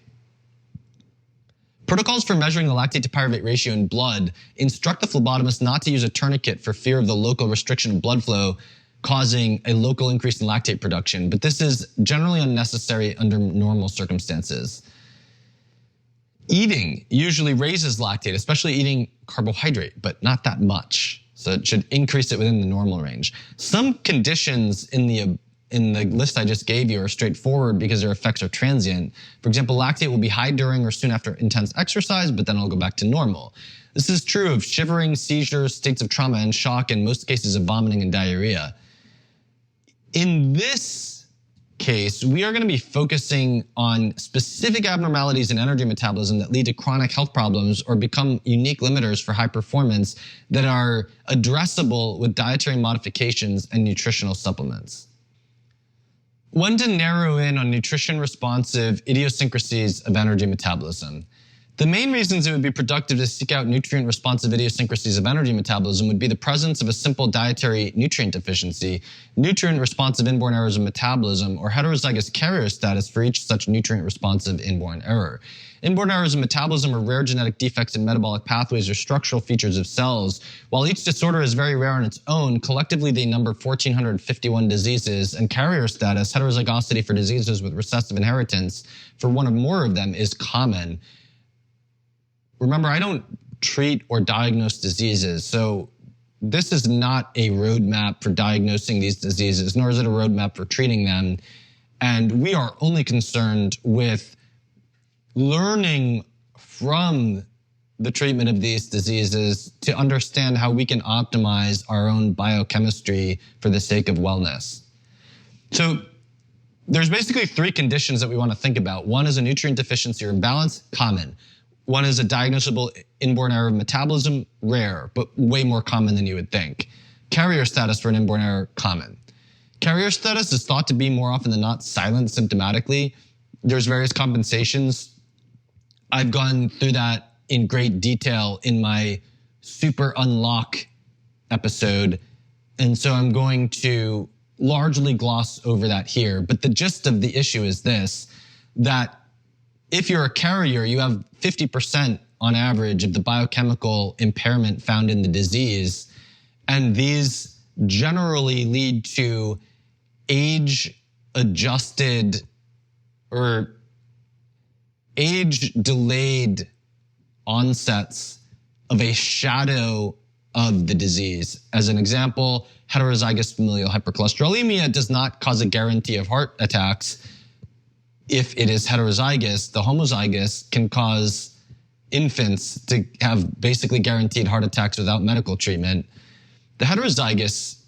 Protocols for measuring the lactate to pyruvate ratio in blood instruct the phlebotomist not to use a tourniquet for fear of the local restriction of blood flow causing a local increase in lactate production, but this is generally unnecessary under normal circumstances. Eating usually raises lactate, especially eating carbohydrate, but not that much. So it should increase it within the normal range. Some conditions in the list I just gave you are straightforward because their effects are transient. For example, lactate will be high during or soon after intense exercise, but then it'll go back to normal. This is true of shivering, seizures, states of trauma and shock, and most cases of vomiting and diarrhea. In this case, we are going to be focusing on specific abnormalities in energy metabolism that lead to chronic health problems or become unique limiters for high performance that are addressable with dietary modifications and nutritional supplements. When to narrow in on nutrition-responsive idiosyncrasies of energy metabolism. The main reasons it would be productive to seek out nutrient-responsive idiosyncrasies of energy metabolism would be the presence of a simple dietary nutrient deficiency, nutrient-responsive inborn errors of metabolism, or heterozygous carrier status for each such nutrient-responsive inborn error. Inborn errors of metabolism are rare genetic defects in metabolic pathways or structural features of cells. While each disorder is very rare on its own, collectively they number 1,451 diseases, and carrier status, heterozygosity for diseases with recessive inheritance, for one or more of them is common. Remember, I don't treat or diagnose diseases, so this is not a roadmap for diagnosing these diseases, nor is it a roadmap for treating them. And we are only concerned with learning from the treatment of these diseases to understand how we can optimize our own biochemistry for the sake of wellness. So there's basically three conditions that we want to think about. One is a nutrient deficiency or imbalance, common. One is a diagnosable inborn error of metabolism, rare, but way more common than you would think. Carrier status for an inborn error, common. Carrier status is thought to be more often than not silent symptomatically. There's various compensations. I've gone through that in great detail in my Super Unlock episode, and so I'm going to largely gloss over that here. But the gist of the issue is this, that if you're a carrier, you have 50% on average of the biochemical impairment found in the disease. And these generally lead to age-adjusted or age-delayed onsets of a shadow of the disease. As an example, heterozygous familial hypercholesterolemia does not cause a guarantee of heart attacks. If it is heterozygous, the homozygous can cause infants to have basically guaranteed heart attacks without medical treatment. The heterozygous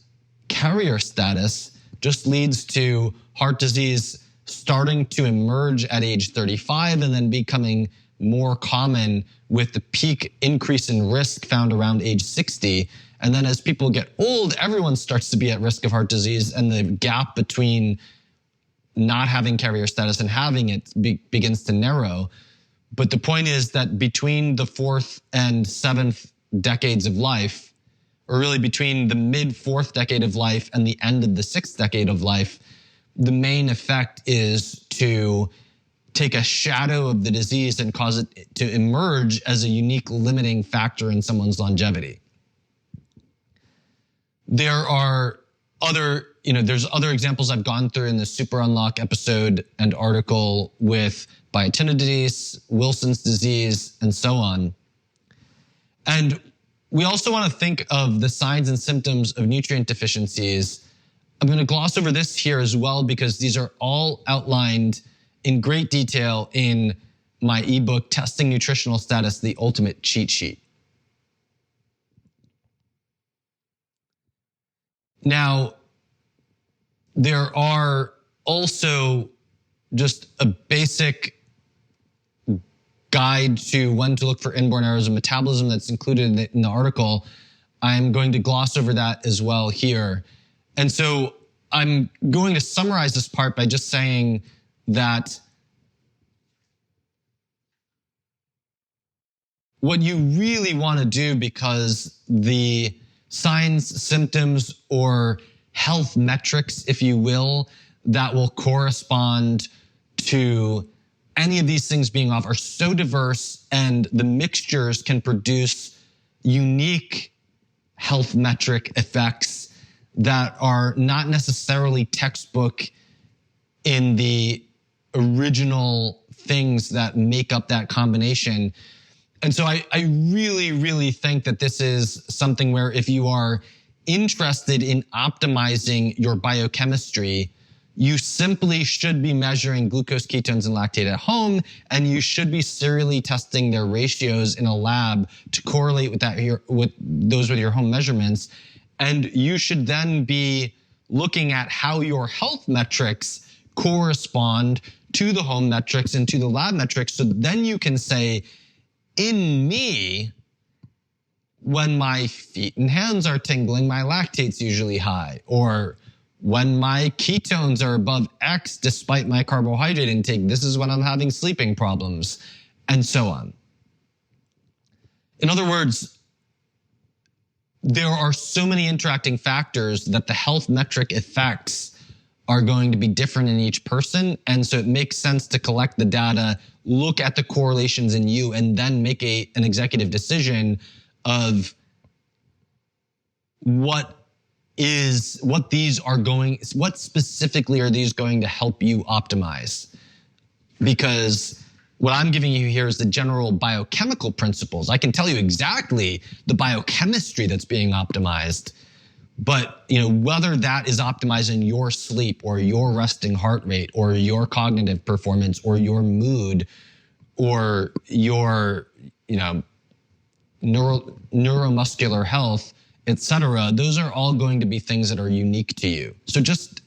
carrier status just leads to heart disease starting to emerge at age 35 and then becoming more common with the peak increase in risk found around age 60. And then as people get old, everyone starts to be at risk of heart disease, and the gap between not having carrier status and having it begins to narrow. But the point is that between the 4th and 7th decades of life, or really between the mid-4th decade of life and the end of the 6th decade of life, the main effect is to take a shadow of the disease and cause it to emerge as a unique limiting factor in someone's longevity. There are there's other examples I've gone through in the Super Unlock episode and article with biotinidase, Wilson's disease, and so on. And we also want to think of the signs and symptoms of nutrient deficiencies. I'm going to gloss over this here as well because these are all outlined in great detail in my ebook, Testing Nutritional Status, the Ultimate Cheat Sheet. Now, there are also just a basic guide to when to look for inborn errors of metabolism that's included in the article. I'm going to gloss over that as well here. And so I'm going to summarize this part by just saying that what you really want to do, because the signs, symptoms, or health metrics, if you will, that will correspond to any of these things being off are so diverse, and the mixtures can produce unique health metric effects that are not necessarily textbook in the original things that make up that combination. And so I really, really think that this is something where if you are interested in optimizing your biochemistry, you simply should be measuring glucose, ketones, and lactate at home, and you should be serially testing their ratios in a lab to correlate with those with your home measurements. And you should then be looking at how your health metrics correspond to the home metrics and to the lab metrics. So then you can say, in me, when my feet and hands are tingling, my lactate's usually high. Or when my ketones are above X despite my carbohydrate intake, this is when I'm having sleeping problems, and so on. In other words, there are so many interacting factors that the health metric effects are going to be different in each person. And so it makes sense to collect the data, look at the correlations in you, and then make an executive decision of what specifically are these going to help you optimize? Because what I'm giving you here is the general biochemical principles. I can tell you exactly the biochemistry that's being optimized, but whether that is optimizing your sleep or your resting heart rate or your cognitive performance or your mood or your neuromuscular health, etc., those are all going to be things that are unique to you. So just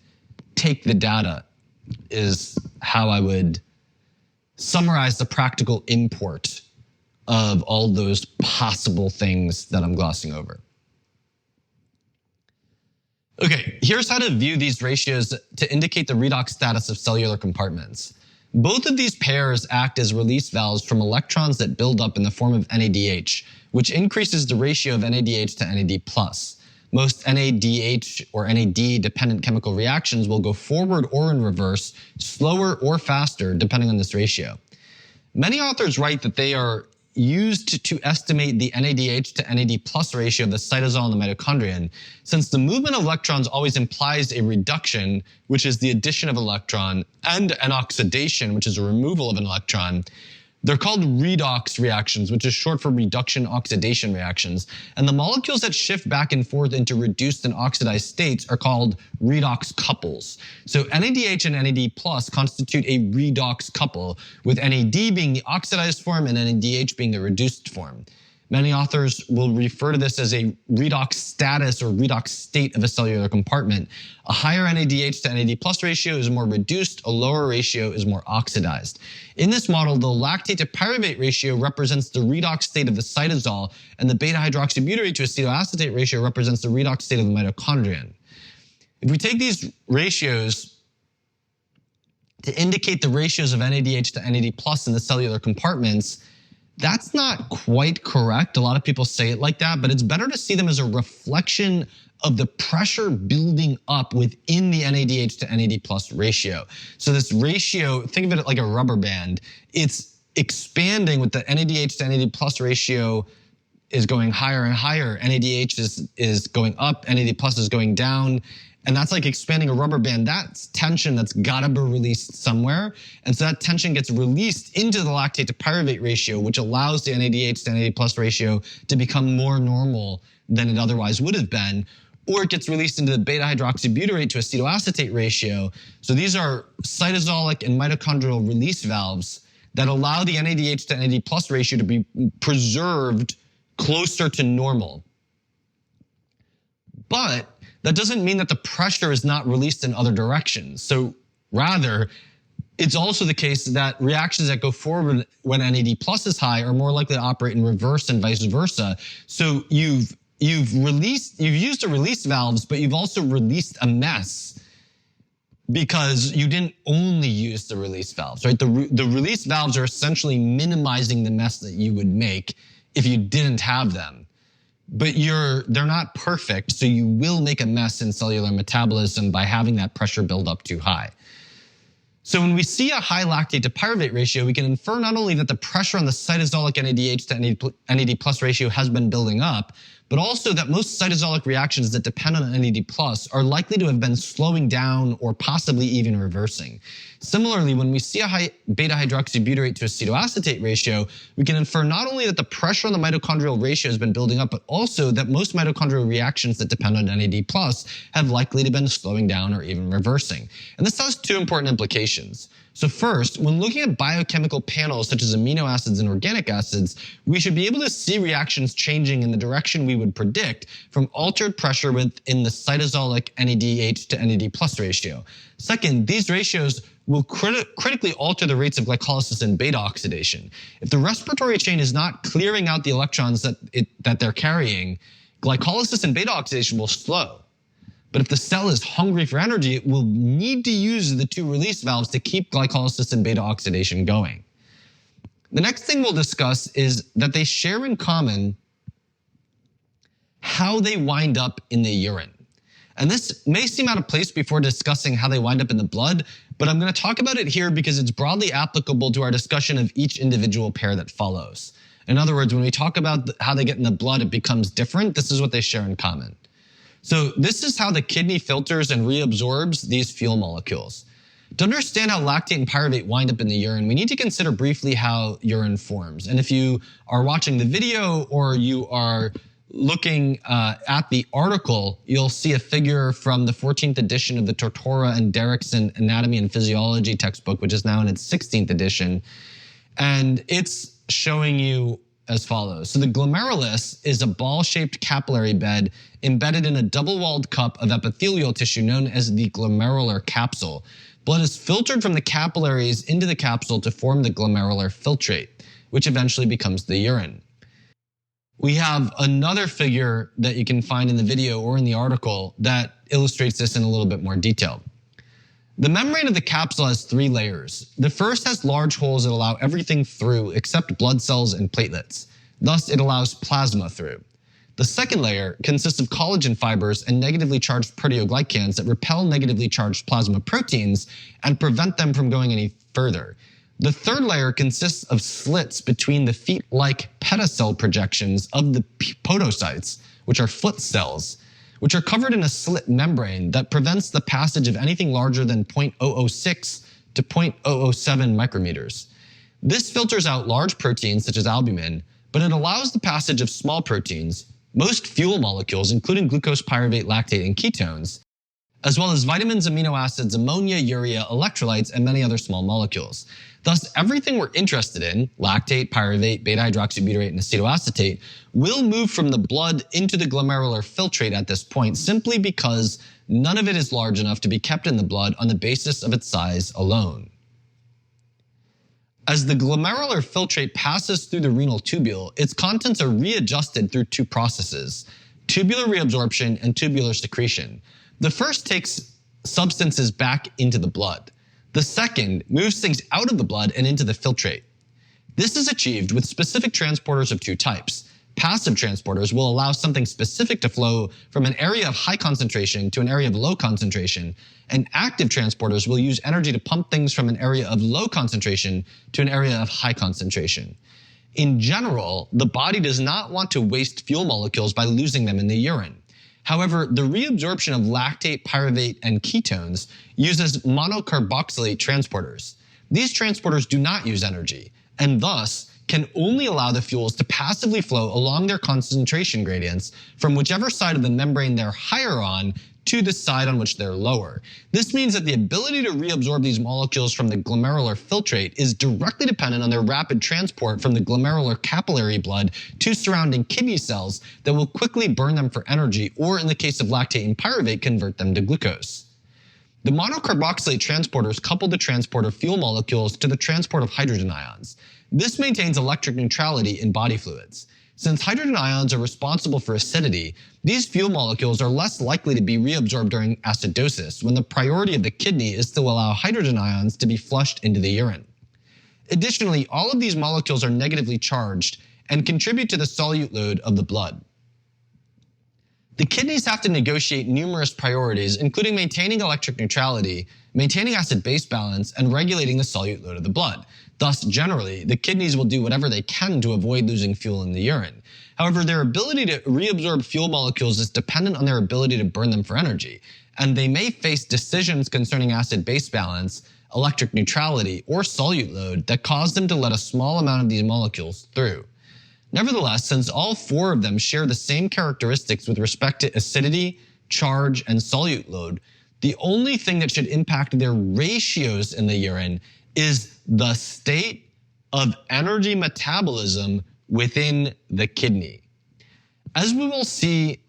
take the data is how I would summarize the practical import of all those possible things that I'm glossing over. Okay, here's how to view these ratios to indicate the redox status of cellular compartments. Both of these pairs act as release valves from electrons that build up in the form of NADH, which increases the ratio of NADH to NAD+. Most NADH or NAD-dependent chemical reactions will go forward or in reverse, slower or faster, depending on this ratio. Many authors write that they are used to estimate the NADH to NAD+ ratio of the cytosol and the mitochondrion. Since the movement of electrons always implies a reduction, which is the addition of an electron, and an oxidation, which is a removal of an electron, they're called redox reactions, which is short for reduction-oxidation reactions. And the molecules that shift back and forth into reduced and oxidized states are called redox couples. So NADH and NAD+ constitute a redox couple, with NAD being the oxidized form and NADH being the reduced form. Many authors will refer to this as a redox status or redox state of a cellular compartment. A higher NADH to NAD+ ratio is more reduced, a lower ratio is more oxidized. In this model, the lactate to pyruvate ratio represents the redox state of the cytosol, and the beta-hydroxybutyrate to acetoacetate ratio represents the redox state of the mitochondrion. If we take these ratios to indicate the ratios of NADH to NAD+ in the cellular compartments, that's not quite correct. A lot of people say it like that, but it's better to see them as a reflection of the pressure building up within the NADH to NAD+ ratio. So this ratio, think of it like a rubber band. It's expanding with the NADH to NAD+ ratio is going higher and higher. NADH is going up, NAD+ is going down. And that's like expanding a rubber band. That's tension that's gotta be released somewhere. And so that tension gets released into the lactate to pyruvate ratio, which allows the NADH to NAD plus ratio to become more normal than it otherwise would have been. Or it gets released into the beta hydroxybutyrate to acetoacetate ratio. So these are cytosolic and mitochondrial release valves that allow the NADH to NAD plus ratio to be preserved closer to normal. But that doesn't mean that the pressure is not released in other directions. So rather, it's also the case that reactions that go forward when NAD plus is high are more likely to operate in reverse and vice versa. So you've used the release valves, but you've also released a mess because you didn't only use the release valves, right? The release valves are essentially minimizing the mess that you would make if you didn't have them. But they're not perfect, so you will make a mess in cellular metabolism by having that pressure build up too high. So when we see a high lactate to pyruvate ratio, we can infer not only that the pressure on the cytosolic NADH to NAD plus ratio has been building up, but also that most cytosolic reactions that depend on NAD plus are likely to have been slowing down or possibly even reversing. Similarly, when we see a high beta hydroxybutyrate to acetoacetate ratio, we can infer not only that the pressure on the mitochondrial ratio has been building up, but also that most mitochondrial reactions that depend on NAD plus have likely to been slowing down or even reversing. And this has two important implications. So first, when looking at biochemical panels such as amino acids and organic acids, we should be able to see reactions changing in the direction we would predict from altered pressure within the cytosolic NADH to NAD plus ratio. Second, these ratios will critically alter the rates of glycolysis and beta oxidation. If the respiratory chain is not clearing out the electrons that they're carrying, glycolysis and beta oxidation will slow. But if the cell is hungry for energy, it will need to use the two release valves to keep glycolysis and beta oxidation going. The next thing we'll discuss is that they share in common how they wind up in the urine. And this may seem out of place before discussing how they wind up in the blood, but I'm going to talk about it here because it's broadly applicable to our discussion of each individual pair that follows. In other words, when we talk about how they get in the blood, it becomes different. This is what they share in common. So this is how the kidney filters and reabsorbs these fuel molecules. To understand how lactate and pyruvate wind up in the urine, we need to consider briefly how urine forms. And if you are watching the video or you are looking at the article, you'll see a figure from the 14th edition of the Tortora and Derrickson Anatomy and Physiology textbook, which is now in its 16th edition. And it's showing you as follows. So the glomerulus is a ball-shaped capillary bed embedded in a double-walled cup of epithelial tissue known as the glomerular capsule. Blood is filtered from the capillaries into the capsule to form the glomerular filtrate, which eventually becomes the urine. We have another figure that you can find in the video or in the article that illustrates this in a little bit more detail. The membrane of the capsule has three layers. The first has large holes that allow everything through except blood cells and platelets. Thus, it allows plasma through. The second layer consists of collagen fibers and negatively charged proteoglycans that repel negatively charged plasma proteins and prevent them from going any further. The third layer consists of slits between the feet-like pedicel projections of the podocytes, which are foot cells, which are covered in a slit membrane that prevents the passage of anything larger than 0.006 to 0.007 micrometers. This filters out large proteins such as albumin, but it allows the passage of small proteins, most fuel molecules, including glucose, pyruvate, lactate, and ketones, as well as vitamins, amino acids, ammonia, urea, electrolytes, and many other small molecules. Thus, everything we're interested in, lactate, pyruvate, beta hydroxybutyrate, and acetoacetate, will move from the blood into the glomerular filtrate at this point simply because none of it is large enough to be kept in the blood on the basis of its size alone. As the glomerular filtrate passes through the renal tubule, its contents are readjusted through two processes: tubular reabsorption and tubular secretion. The first takes substances back into the blood. The second moves things out of the blood and into the filtrate. This is achieved with specific transporters of two types. Passive transporters will allow something specific to flow from an area of high concentration to an area of low concentration, and active transporters will use energy to pump things from an area of low concentration to an area of high concentration. In general, the body does not want to waste fuel molecules by losing them in the urine. However, the reabsorption of lactate, pyruvate, and ketones uses monocarboxylate transporters. These transporters do not use energy, and thus can only allow the fuels to passively flow along their concentration gradients from whichever side of the membrane they're higher on to the side on which they're lower. This means that the ability to reabsorb these molecules from the glomerular filtrate is directly dependent on their rapid transport from the glomerular capillary blood to surrounding kidney cells that will quickly burn them for energy, or in the case of lactate and pyruvate, convert them to glucose. The monocarboxylate transporters couple the transport of fuel molecules to the transport of hydrogen ions. This maintains electric neutrality in body fluids. Since hydrogen ions are responsible for acidity, these fuel molecules are less likely to be reabsorbed during acidosis, when the priority of the kidney is to allow hydrogen ions to be flushed into the urine. Additionally, all of these molecules are negatively charged and contribute to the solute load of the blood. The kidneys have to negotiate numerous priorities, including maintaining electric neutrality, maintaining acid-base balance, and regulating the solute load of the blood. Thus, generally, the kidneys will do whatever they can to avoid losing fuel in the urine. However, their ability to reabsorb fuel molecules is dependent on their ability to burn them for energy, and they may face decisions concerning acid-base balance, electric neutrality, or solute load that cause them to let a small amount of these molecules through. Nevertheless, since all four of them share the same characteristics with respect to acidity, charge, and solute load, the only thing that should impact their ratios in the urine is the state of energy metabolism within the kidney. As we will see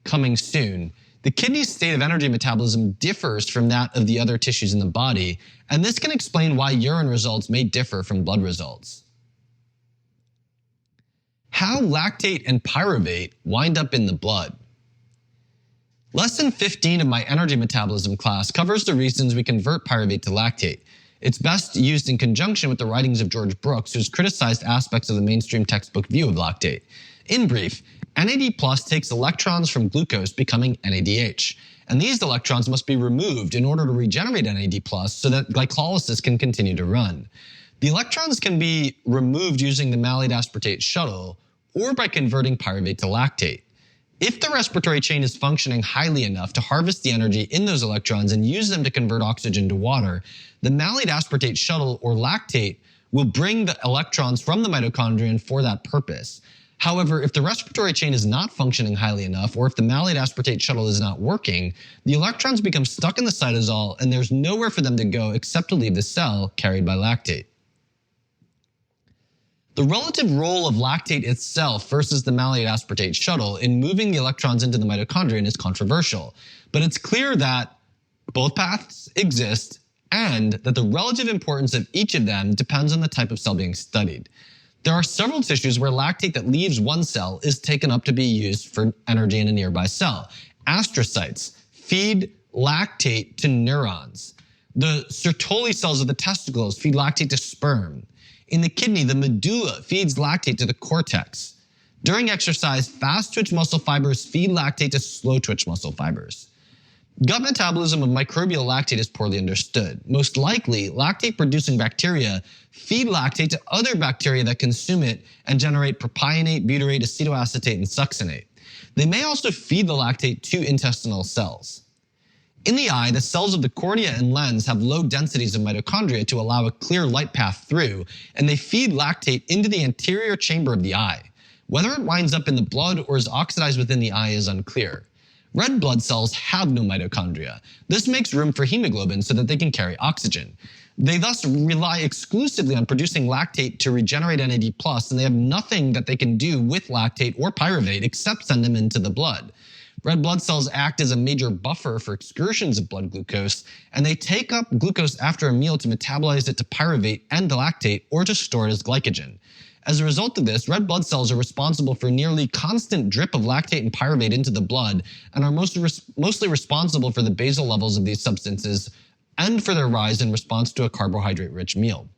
coming soon, the kidney's state of energy metabolism differs from that of the other tissues in the body, and this can explain why urine results may differ from blood results. How lactate and pyruvate wind up in the blood. Lesson 15 of my energy metabolism class covers the reasons we convert pyruvate to lactate. It's best used in conjunction with the writings of George Brooks, who's criticized aspects of the mainstream textbook view of lactate. In brief, NAD+ takes electrons from glucose, becoming NADH. And these electrons must be removed in order to regenerate NAD+ so that glycolysis can continue to run. The electrons can be removed using the malate aspartate shuttle or by converting pyruvate to lactate. If the respiratory chain is functioning highly enough to harvest the energy in those electrons and use them to convert oxygen to water, the malate aspartate shuttle or lactate will bring the electrons from the mitochondrion for that purpose. However, if the respiratory chain is not functioning highly enough, or if the malate aspartate shuttle is not working, the electrons become stuck in the cytosol and there's nowhere for them to go except to leave the cell carried by lactate. The relative role of lactate itself versus the malate aspartate shuttle in moving the electrons into the mitochondrion is controversial, but it's clear that both paths exist and that the relative importance of each of them depends on the type of cell being studied. There are several tissues where lactate that leaves one cell is taken up to be used for energy in a nearby cell. Astrocytes feed lactate to neurons. The Sertoli cells of the testicles feed lactate to sperm. In the kidney, the medulla feeds lactate to the cortex. During exercise, fast-twitch muscle fibers feed lactate to slow-twitch muscle fibers. Gut metabolism of microbial lactate is poorly understood. Most likely, lactate-producing bacteria feed lactate to other bacteria that consume it and generate propionate, butyrate, acetoacetate, and succinate. They may also feed the lactate to intestinal cells. In the eye, the cells of the cornea and lens have low densities of mitochondria to allow a clear light path through, and they feed lactate into the anterior chamber of the eye. Whether it winds up in the blood or is oxidized within the eye is unclear. Red blood cells have no mitochondria. This makes room for hemoglobin so that they can carry oxygen. They thus rely exclusively on producing lactate to regenerate NAD+, and they have nothing that they can do with lactate or pyruvate except send them into the blood. Red blood cells act as a major buffer for excursions of blood glucose, and they take up glucose after a meal to metabolize it to pyruvate and lactate or to store it as glycogen. As a result of this, red blood cells are responsible for nearly constant drip of lactate and pyruvate into the blood and are mostly responsible for the basal levels of these substances and for their rise in response to a carbohydrate-rich meal.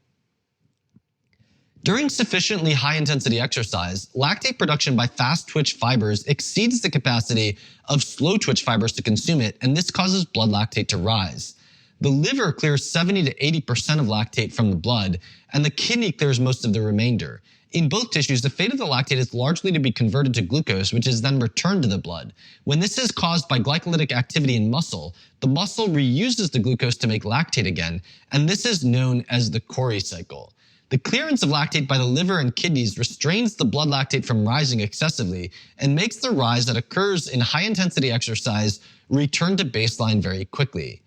During sufficiently high-intensity exercise, lactate production by fast-twitch fibers exceeds the capacity of slow-twitch fibers to consume it, and this causes blood lactate to rise. The liver clears 70 to 80% of lactate from the blood, and the kidney clears most of the remainder. In both tissues, the fate of the lactate is largely to be converted to glucose, which is then returned to the blood. When this is caused by glycolytic activity in muscle, the muscle reuses the glucose to make lactate again, and this is known as the Cori cycle. The clearance of lactate by the liver and kidneys restrains the blood lactate from rising excessively and makes the rise that occurs in high-intensity exercise return to baseline very quickly.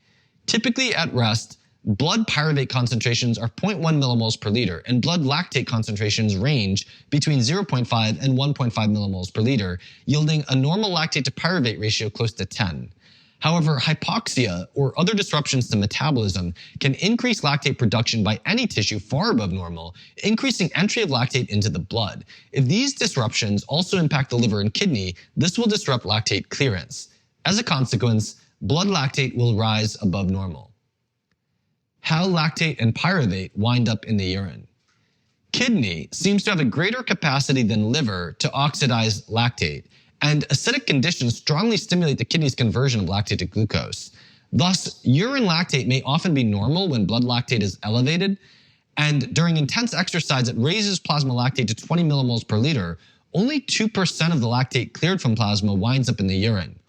Typically at rest, blood pyruvate concentrations are 0.1 millimoles per liter, and blood lactate concentrations range between 0.5 and 1.5 millimoles per liter, yielding a normal lactate to pyruvate ratio close to 10. However, hypoxia or other disruptions to metabolism can increase lactate production by any tissue far above normal, increasing entry of lactate into the blood. If these disruptions also impact the liver and kidney, this will disrupt lactate clearance. As a consequence, blood lactate will rise above normal. How lactate and pyruvate wind up in the urine. Kidney seems to have a greater capacity than liver to oxidize lactate, and acidic conditions strongly stimulate the kidney's conversion of lactate to glucose. Thus, urine lactate may often be normal when blood lactate is elevated, and during intense exercise it raises plasma lactate to 20 millimoles per liter. Only 2% of the lactate cleared from plasma winds up in the urine.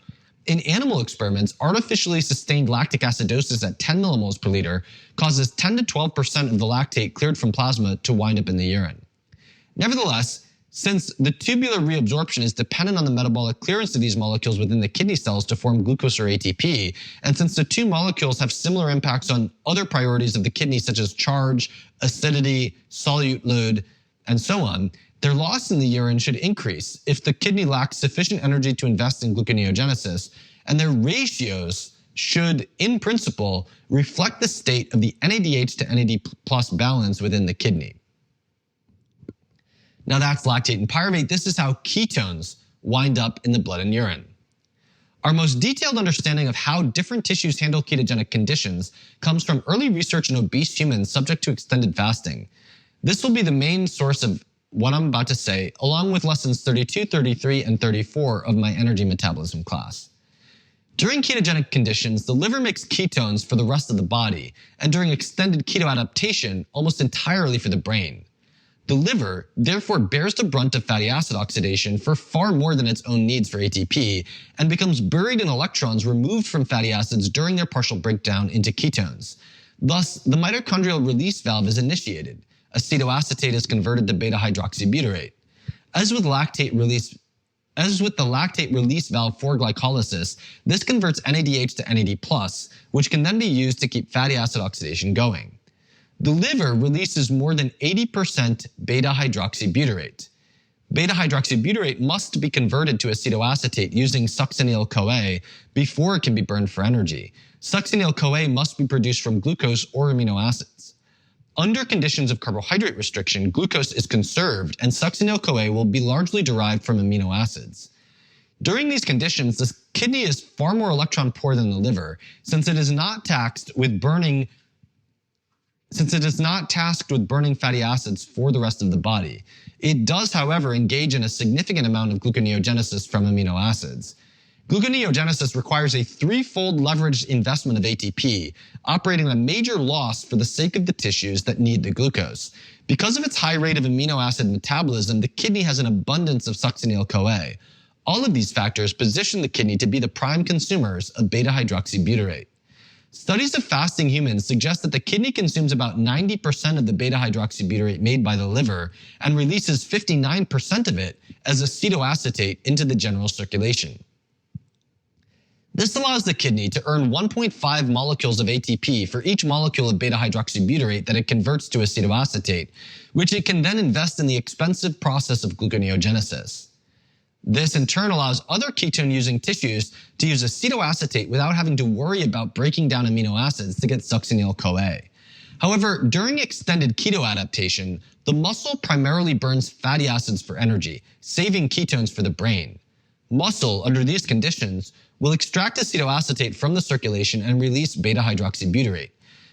In animal experiments, artificially sustained lactic acidosis at 10 millimoles per liter causes 10 to 12% of the lactate cleared from plasma to wind up in the urine. Nevertheless, since the tubular reabsorption is dependent on the metabolic clearance of these molecules within the kidney cells to form glucose or ATP, and since the two molecules have similar impacts on other priorities of the kidney such as charge, acidity, solute load, and so on, their loss in the urine should increase if the kidney lacks sufficient energy to invest in gluconeogenesis, and their ratios should, in principle, reflect the state of the NADH to NAD plus balance within the kidney. Now that's lactate and pyruvate. This is how ketones wind up in the blood and urine. Our most detailed understanding of how different tissues handle ketogenic conditions comes from early research in obese humans subject to extended fasting. This will be the main source of what I'm about to say, along with lessons 32, 33, and 34 of my energy metabolism class. During ketogenic conditions, the liver makes ketones for the rest of the body, and during extended keto adaptation, almost entirely for the brain. The liver therefore bears the brunt of fatty acid oxidation for far more than its own needs for ATP, and becomes buried in electrons removed from fatty acids during their partial breakdown into ketones. Thus, the mitochondrial release valve is initiated. Acetoacetate is converted to beta-hydroxybutyrate. As with the lactate release valve for glycolysis, this converts NADH to NAD+, which can then be used to keep fatty acid oxidation going. The liver releases more than 80% beta-hydroxybutyrate. Beta-hydroxybutyrate must be converted to acetoacetate using succinyl-CoA before it can be burned for energy. Succinyl-CoA must be produced from glucose or amino acids. Under conditions of carbohydrate restriction, glucose is conserved and succinyl-CoA will be largely derived from amino acids. During these conditions, the kidney is far more electron poor than the liver since it is not tasked with burning fatty acids for the rest of the body. It does, however, engage in a significant amount of gluconeogenesis from amino acids. Gluconeogenesis requires a threefold leveraged investment of ATP, operating at a major loss for the sake of the tissues that need the glucose. Because of its high rate of amino acid metabolism, the kidney has an abundance of succinyl-CoA. All of these factors position the kidney to be the prime consumers of beta-hydroxybutyrate. Studies of fasting humans suggest that the kidney consumes about 90% of the beta-hydroxybutyrate made by the liver and releases 59% of it as acetoacetate into the general circulation. This allows the kidney to earn 1.5 molecules of ATP for each molecule of beta-hydroxybutyrate that it converts to acetoacetate, which it can then invest in the expensive process of gluconeogenesis. This in turn allows other ketone-using tissues to use acetoacetate without having to worry about breaking down amino acids to get succinyl-CoA. However, during extended keto adaptation, the muscle primarily burns fatty acids for energy, saving ketones for the brain. Muscle, under these conditions, will extract acetoacetate from the circulation and release beta-hydroxybutyrate.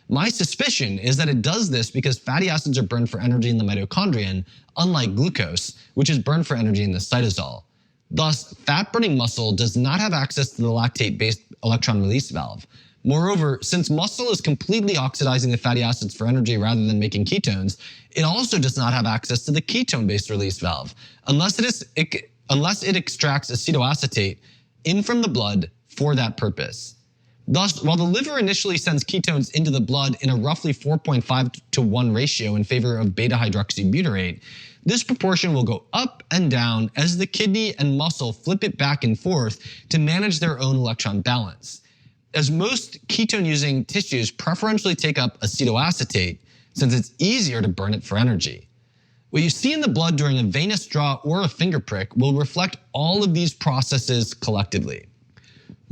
My suspicion is that it does this because fatty acids are burned for energy in the mitochondrion, unlike glucose, which is burned for energy in the cytosol. Thus, fat-burning muscle does not have access to the lactate-based electron release valve. Moreover, since muscle is completely oxidizing the fatty acids for energy rather than making ketones, it also does not have access to the ketone-based release valve unless it extracts acetoacetate in from the blood for that purpose. Thus, while the liver initially sends ketones into the blood in a roughly 4.5:1 ratio in favor of beta-hydroxybutyrate, this proportion will go up and down as the kidney and muscle flip it back and forth to manage their own electron balance. As most ketone-using tissues preferentially take up acetoacetate, since it's easier to burn it for energy. What you see in the blood during a venous draw or a finger prick will reflect all of these processes collectively.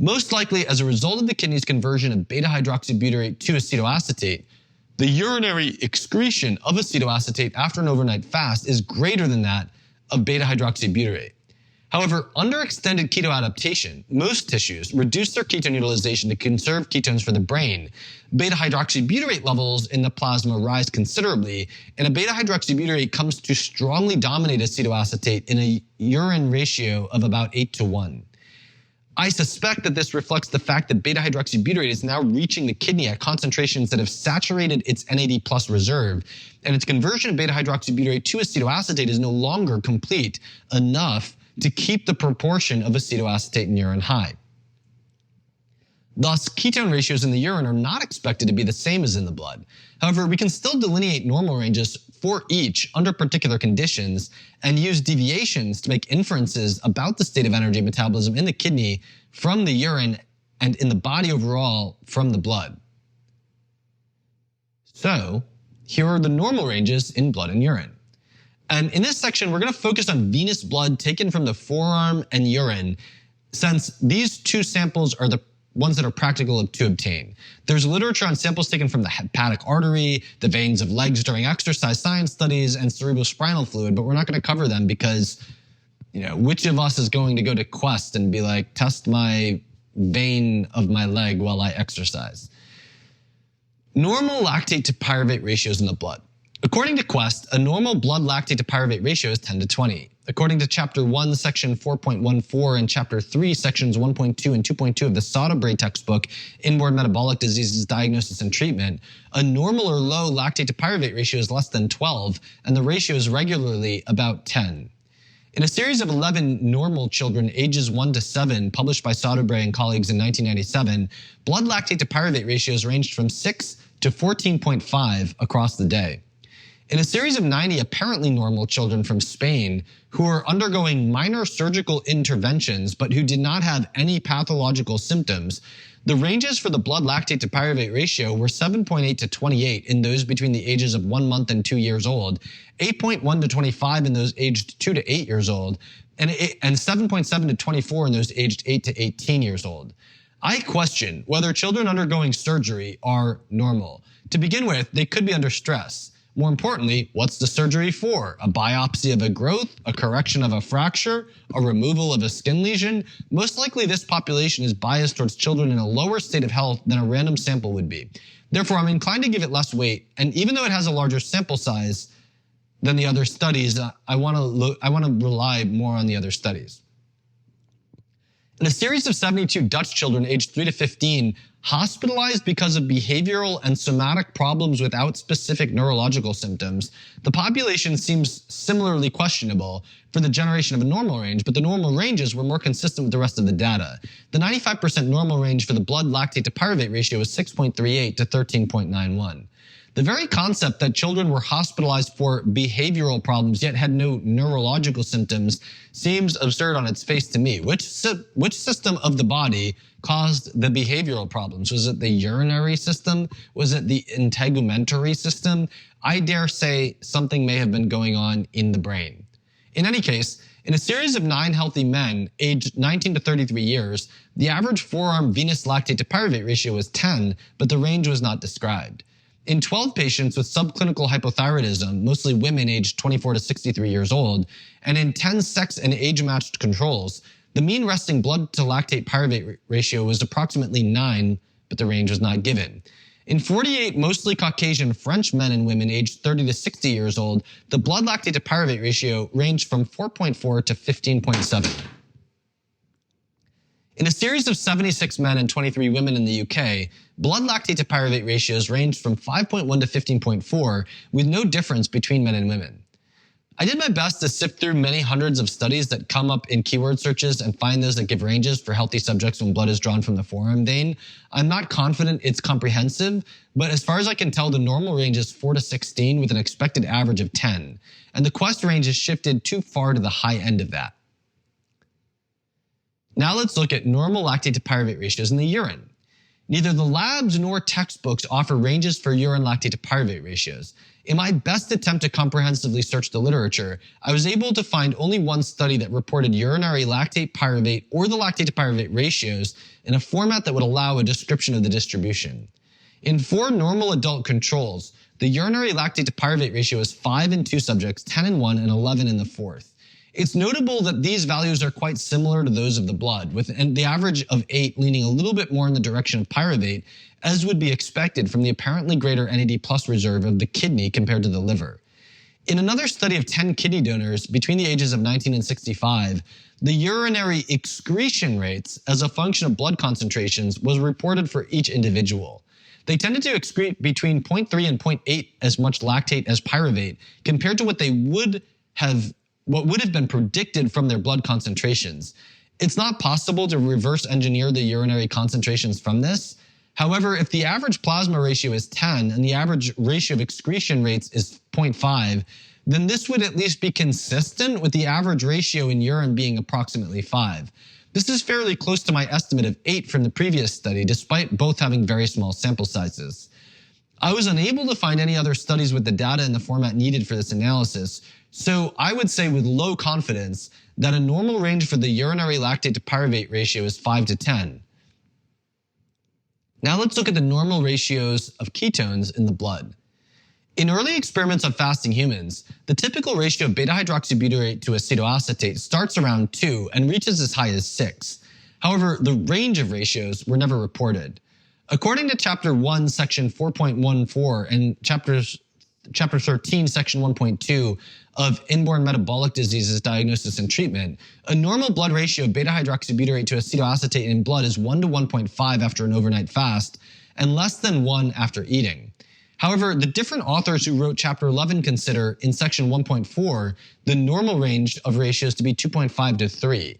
Most likely, as a result of the kidney's conversion of beta-hydroxybutyrate to acetoacetate, the urinary excretion of acetoacetate after an overnight fast is greater than that of beta-hydroxybutyrate. However, under extended keto adaptation, most tissues reduce their ketone utilization to conserve ketones for the brain. Beta-hydroxybutyrate levels in the plasma rise considerably, and a beta-hydroxybutyrate comes to strongly dominate acetoacetate in a urine ratio of about 8:1. I suspect that this reflects the fact that beta-hydroxybutyrate is now reaching the kidney at concentrations that have saturated its NAD+ reserve, and its conversion of beta-hydroxybutyrate to acetoacetate is no longer complete enough to keep the proportion of acetoacetate in urine high. Thus, ketone ratios in the urine are not expected to be the same as in the blood. However, we can still delineate normal ranges for each under particular conditions and use deviations to make inferences about the state of energy metabolism in the kidney from the urine and in the body overall from the blood. So, here are the normal ranges in blood and urine. And in this section, we're going to focus on venous blood taken from the forearm and urine, since these two samples are the ones that are practical to obtain. There's literature on samples taken from the hepatic artery, the veins of legs during exercise science studies, and cerebrospinal fluid, but we're not going to cover them because, which of us is going to go to Quest and be like, test my vein of my leg while I exercise? Normal lactate to pyruvate ratios in the blood. According to Quest, a normal blood lactate to pyruvate ratio is 10:20. According to Chapter 1, Section 4.14 and Chapter 3, Sections 1.2 and 2.2 of the Sotobre textbook, Inborn Metabolic Diseases, Diagnosis and Treatment, a normal or low lactate to pyruvate ratio is less than 12, and the ratio is regularly about 10. In a series of 11 normal children ages 1 to 7 published by Sotobre and colleagues in 1997, blood lactate to pyruvate ratios ranged from 6 to 14.5 across the day. In a series of 90 apparently normal children from Spain who were undergoing minor surgical interventions but who did not have any pathological symptoms, the ranges for the blood lactate to pyruvate ratio were 7.8 to 28 in those between the ages of 1 month and 2 years old, 8.1 to 25 in those aged 2 to 8 years old, and 7.7 to 24 in those aged 8 to 18 years old. I question whether children undergoing surgery are normal. To begin with, they could be under stress. More importantly, what's the surgery for? A biopsy of a growth, a correction of a fracture, a removal of a skin lesion? Most likely this population is biased towards children in a lower state of health than a random sample would be. Therefore, I'm inclined to give it less weight, and even though it has a larger sample size than the other studies, I want to rely more on the other studies. In a series of 72 Dutch children aged 3 to 15 hospitalized because of behavioral and somatic problems without specific neurological symptoms, the population seems similarly questionable for the generation of a normal range, but the normal ranges were more consistent with the rest of the data. The 95% normal range for the blood lactate to pyruvate ratio was 6.38 to 13.91. The very concept that children were hospitalized for behavioral problems yet had no neurological symptoms seems absurd on its face to me. Which system of the body caused the behavioral problems? Was it the urinary system? Was it the integumentary system? I dare say something may have been going on in the brain. In any case, in a series of 9 healthy men aged 19 to 33 years, the average forearm venous lactate to pyruvate ratio was 10, but the range was not described. In 12 patients with subclinical hypothyroidism, mostly women aged 24 to 63 years old, and in 10 sex and age-matched controls, the mean resting blood to lactate pyruvate ratio was approximately 9, but the range was not given. In 48 mostly Caucasian French men and women aged 30 to 60 years old, the blood lactate to pyruvate ratio ranged from 4.4 to 15.7. In a series of 76 men and 23 women in the UK, blood lactate to pyruvate ratios ranged from 5.1 to 15.4, with no difference between men and women. I did my best to sift through many hundreds of studies that come up in keyword searches and find those that give ranges for healthy subjects when blood is drawn from the forearm vein. I'm not confident it's comprehensive, but as far as I can tell, the normal range is 4 to 16 with an expected average of 10, and the Quest range is shifted too far to the high end of that. Now let's look at normal lactate to pyruvate ratios in the urine. Neither the labs nor textbooks offer ranges for urine lactate to pyruvate ratios. In my best attempt to comprehensively search the literature, I was able to find only one study that reported urinary lactate pyruvate or the lactate to pyruvate ratios in a format that would allow a description of the distribution. In 4 normal adult controls, the urinary lactate to pyruvate ratio is 5 in 2 subjects, 10 in 1, and 11 in the 4th. It's notable that these values are quite similar to those of the blood, with the average of 8 leaning a little bit more in the direction of pyruvate, as would be expected from the apparently greater NAD+ reserve of the kidney compared to the liver. In another study of 10 kidney donors between the ages of 19 and 65, the urinary excretion rates as a function of blood concentrations was reported for each individual. They tended to excrete between 0.3 and 0.8 as much lactate as pyruvate compared to what would have been predicted from their blood concentrations. It's not possible to reverse engineer the urinary concentrations from this. However, if the average plasma ratio is 10 and the average ratio of excretion rates is 0.5, then this would at least be consistent with the average ratio in urine being approximately 5. This is fairly close to my estimate of 8 from the previous study, despite both having very small sample sizes. I was unable to find any other studies with the data in the format needed for this analysis, so I would say with low confidence that a normal range for the urinary lactate to pyruvate ratio is 5 to 10. Now let's look at the normal ratios of ketones in the blood. In early experiments on fasting humans, the typical ratio of beta-hydroxybutyrate to acetoacetate starts around 2 and reaches as high as 6. However, the range of ratios were never reported. According to Chapter 1, Section 4.14 and Chapter 13, Section 1.2 of Inborn Metabolic Diseases Diagnosis and Treatment, a normal blood ratio of beta-hydroxybutyrate to acetoacetate in blood is 1 to 1.5 after an overnight fast and less than 1 after eating. However, the different authors who wrote Chapter 11 consider, in Section 1.4, the normal range of ratios to be 2.5 to 3.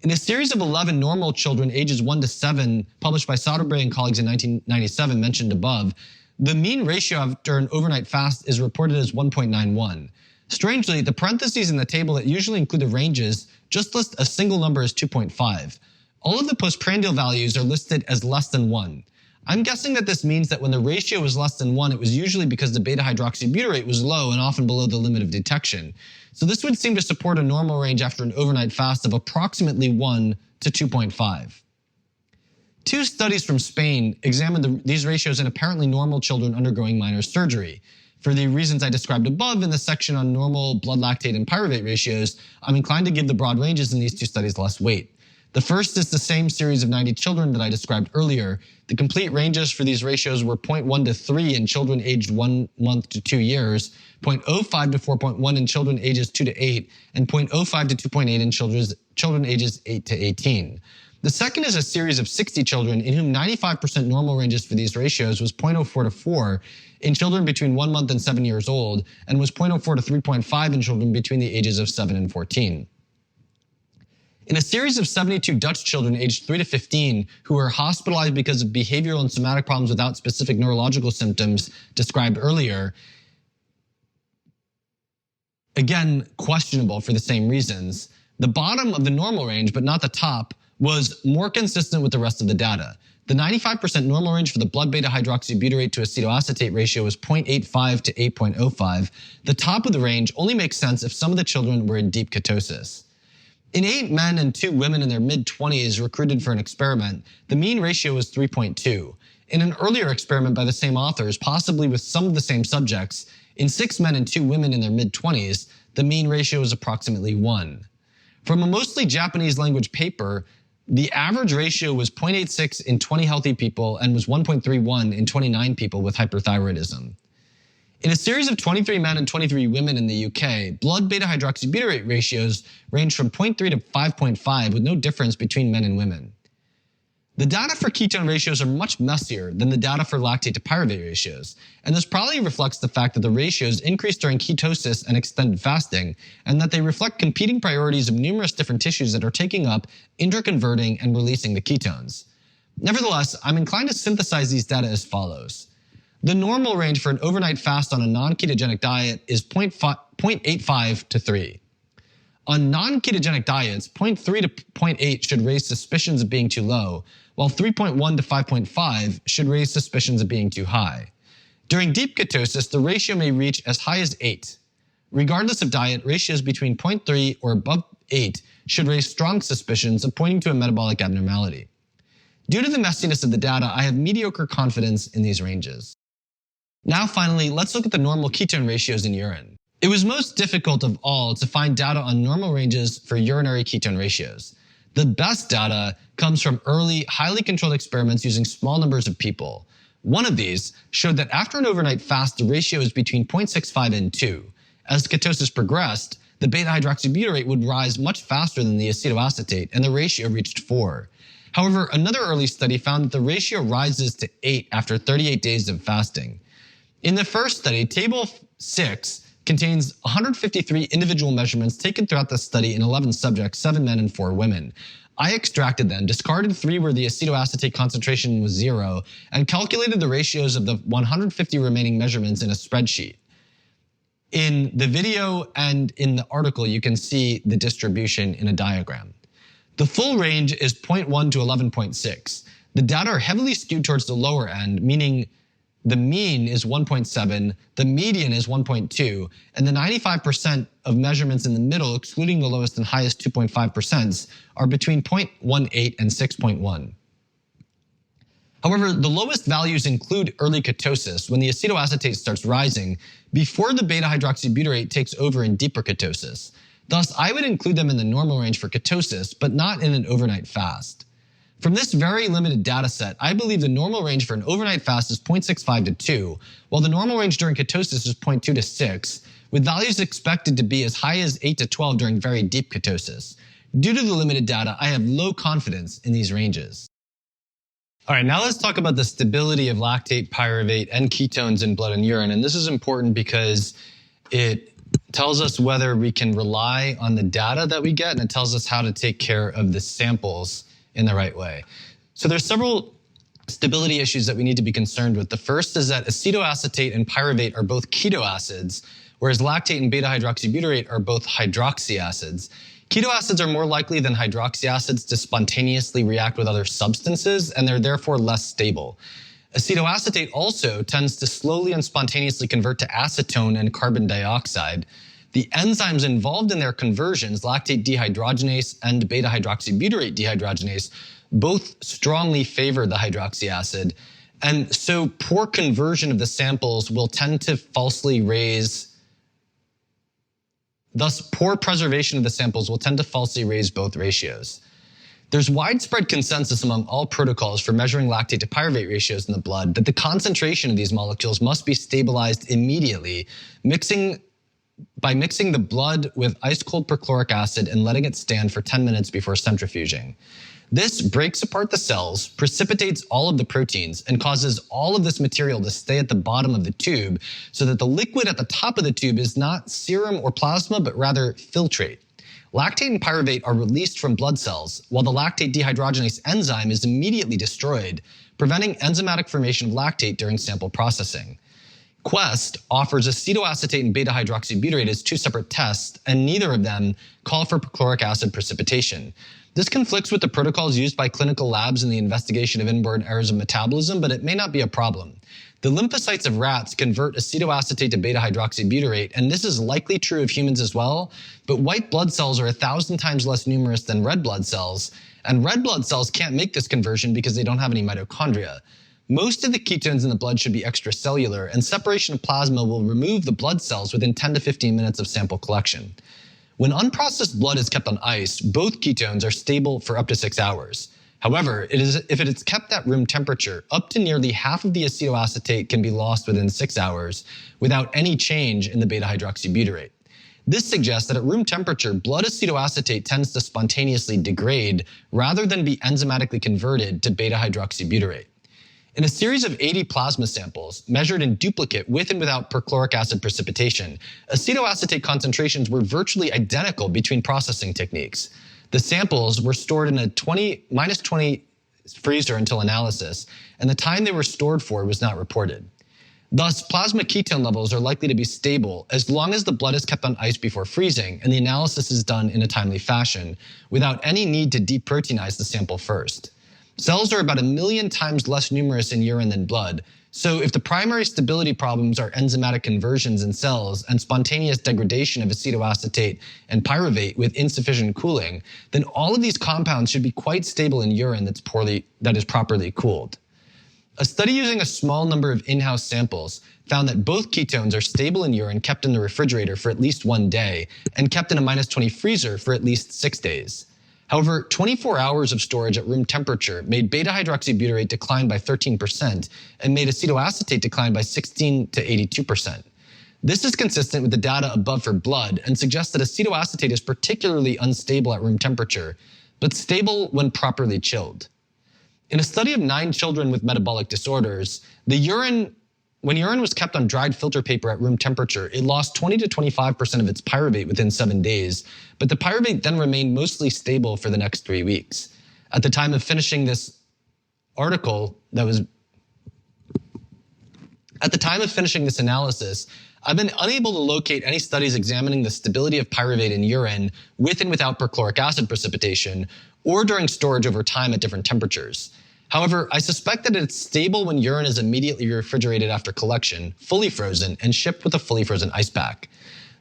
In a series of 11 normal children ages 1 to 7, published by Soderbergh and colleagues in 1997 mentioned above, the mean ratio after an overnight fast is reported as 1.91. Strangely, the parentheses in the table that usually include the ranges just list a single number as 2.5. All of the postprandial values are listed as less than 1. I'm guessing that this means that when the ratio was less than 1, it was usually because the beta-hydroxybutyrate was low and often below the limit of detection. So this would seem to support a normal range after an overnight fast of approximately 1 to 2.5. 2 studies from Spain examined these ratios in apparently normal children undergoing minor surgery. For the reasons I described above in the section on normal blood lactate and pyruvate ratios, I'm inclined to give the broad ranges in these 2 studies less weight. The first is the same series of 90 children that I described earlier. The complete ranges for these ratios were 0.1 to 3 in children aged 1 month to 2 years, 0.05 to 4.1 in children ages 2 to 8, and 0.05 to 2.8 in children ages 8 to 18. The second is a series of 60 children in whom 95% normal ranges for these ratios was 0.04 to 4 in children between 1 month and 7 years old, and was 0.04 to 3.5 in children between the ages of 7 and 14. In a series of 72 Dutch children aged 3 to 15 who were hospitalized because of behavioral and somatic problems without specific neurological symptoms described earlier, again, questionable for the same reasons, the bottom of the normal range, but not the top, was more consistent with the rest of the data. The 95% normal range for the blood beta-hydroxybutyrate to acetoacetate ratio was 0.85 to 8.05. The top of the range only makes sense if some of the children were in deep ketosis. In 8 men and 2 women in their mid-20s recruited for an experiment, the mean ratio was 3.2. In an earlier experiment by the same authors, possibly with some of the same subjects, in 6 men and 2 women in their mid-20s, the mean ratio was approximately 1. From a mostly Japanese language paper, the average ratio was 0.86 in 20 healthy people and was 1.31 in 29 people with hyperthyroidism. In a series of 23 men and 23 women in the UK, blood beta-hydroxybutyrate ratios range from 0.3 to 5.5 with no difference between men and women. The data for ketone ratios are much messier than the data for lactate to pyruvate ratios, and this probably reflects the fact that the ratios increase during ketosis and extended fasting, and that they reflect competing priorities of numerous different tissues that are taking up, interconverting, and releasing the ketones. Nevertheless, I'm inclined to synthesize these data as follows. The normal range for an overnight fast on a non-ketogenic diet is 0.85 to 3. On non-ketogenic diets, 0.3 to 0.8 should raise suspicions of being too low, while 3.1 to 5.5 should raise suspicions of being too high. During deep ketosis, the ratio may reach as high as 8. Regardless of diet, ratios between 0.3 or above 8 should raise strong suspicions of pointing to a metabolic abnormality. Due to the messiness of the data, I have mediocre confidence in these ranges. Now finally, let's look at the normal ketone ratios in urine. It was most difficult of all to find data on normal ranges for urinary ketone ratios. The best data comes from early, highly controlled experiments using small numbers of people. One of these showed that after an overnight fast, the ratio is between 0.65 and 2. As ketosis progressed, the beta-hydroxybutyrate would rise much faster than the acetoacetate, and the ratio reached 4. However, another early study found that the ratio rises to 8 after 38 days of fasting. In the first study, Table 6 contains 153 individual measurements taken throughout the study in 11 subjects, 7 men and 4 women. I extracted them, discarded 3 where the acetoacetate concentration was 0, and calculated the ratios of the 150 remaining measurements in a spreadsheet. In the video and in the article, you can see the distribution in a diagram. The full range is 0.1 to 11.6. The data are heavily skewed towards the lower end, meaning the mean is 1.7, the median is 1.2, and the 95% of measurements in the middle, excluding the lowest and highest 2.5%, are between 0.18 and 6.1. However, the lowest values include early ketosis, when the acetoacetate starts rising, before the beta-hydroxybutyrate takes over in deeper ketosis. Thus, I would include them in the normal range for ketosis, but not in an overnight fast. From this very limited data set, I believe the normal range for an overnight fast is 0.65 to 2, while the normal range during ketosis is 0.2 to 6, with values expected to be as high as 8 to 12 during very deep ketosis. Due to the limited data, I have low confidence in these ranges. All right, now let's talk about the stability of lactate, pyruvate, and ketones in blood and urine. And this is important because it tells us whether we can rely on the data that we get, and it tells us how to take care of the samples in the right way. So there's several stability issues that we need to be concerned with. The first is that acetoacetate and pyruvate are both keto acids, whereas lactate and beta-hydroxybutyrate are both hydroxy acids. Keto acids are more likely than hydroxy acids to spontaneously react with other substances, and they're therefore less stable. Acetoacetate also tends to slowly and spontaneously convert to acetone and carbon dioxide. The enzymes involved in their conversions, lactate dehydrogenase and beta-hydroxybutyrate dehydrogenase, both strongly favor the hydroxy acid. And so poor conversion of the samples will tend to falsely raise, thus poor preservation of the samples will tend to falsely raise both ratios. There's widespread consensus among all protocols for measuring lactate to pyruvate ratios in the blood that the concentration of these molecules must be stabilized immediately, by mixing the blood with ice-cold perchloric acid and letting it stand for 10 minutes before centrifuging. This breaks apart the cells, precipitates all of the proteins, and causes all of this material to stay at the bottom of the tube so that the liquid at the top of the tube is not serum or plasma, but rather filtrate. Lactate and pyruvate are released from blood cells, while the lactate dehydrogenase enzyme is immediately destroyed, preventing enzymatic formation of lactate during sample processing. Quest offers acetoacetate and beta-hydroxybutyrate as 2 separate tests, and neither of them call for perchloric acid precipitation. This conflicts with the protocols used by clinical labs in the investigation of inborn errors of metabolism, but it may not be a problem. The lymphocytes of rats convert acetoacetate to beta-hydroxybutyrate, and this is likely true of humans as well, but white blood cells are 1,000 times less numerous than red blood cells, and red blood cells can't make this conversion because they don't have any mitochondria. Most of the ketones in the blood should be extracellular, and separation of plasma will remove the blood cells within 10 to 15 minutes of sample collection. When unprocessed blood is kept on ice, both ketones are stable for up to 6 hours. However, if it is kept at room temperature, up to nearly half of the acetoacetate can be lost within 6 hours without any change in the beta-hydroxybutyrate. This suggests that at room temperature, blood acetoacetate tends to spontaneously degrade rather than be enzymatically converted to beta-hydroxybutyrate. In a series of 80 plasma samples, measured in duplicate with and without perchloric acid precipitation, acetoacetate concentrations were virtually identical between processing techniques. The samples were stored in a -20 freezer until analysis, and the time they were stored for was not reported. Thus, plasma ketone levels are likely to be stable as long as the blood is kept on ice before freezing and the analysis is done in a timely fashion, without any need to deproteinize the sample first. Cells are about 1 million times less numerous in urine than blood, so if the primary stability problems are enzymatic conversions in cells and spontaneous degradation of acetoacetate and pyruvate with insufficient cooling, then all of these compounds should be quite stable in urine that is properly cooled. A study using a small number of in-house samples found that both ketones are stable in urine kept in the refrigerator for at least 1 day and kept in a -20 freezer for at least 6 days. However, 24 hours of storage at room temperature made beta-hydroxybutyrate decline by 13% and made acetoacetate decline by 16 to 82%. This is consistent with the data above for blood and suggests that acetoacetate is particularly unstable at room temperature, but stable when properly chilled. In a study of 9 children with metabolic disorders, when urine was kept on dried filter paper at room temperature, it lost 20 to 25% of its pyruvate within 7 days, but the pyruvate then remained mostly stable for the next 3 weeks. At the time of finishing this analysis, I've been unable to locate any studies examining the stability of pyruvate in urine with and without perchloric acid precipitation or during storage over time at different temperatures. However, I suspect that it's stable when urine is immediately refrigerated after collection, fully frozen, and shipped with a fully frozen ice pack.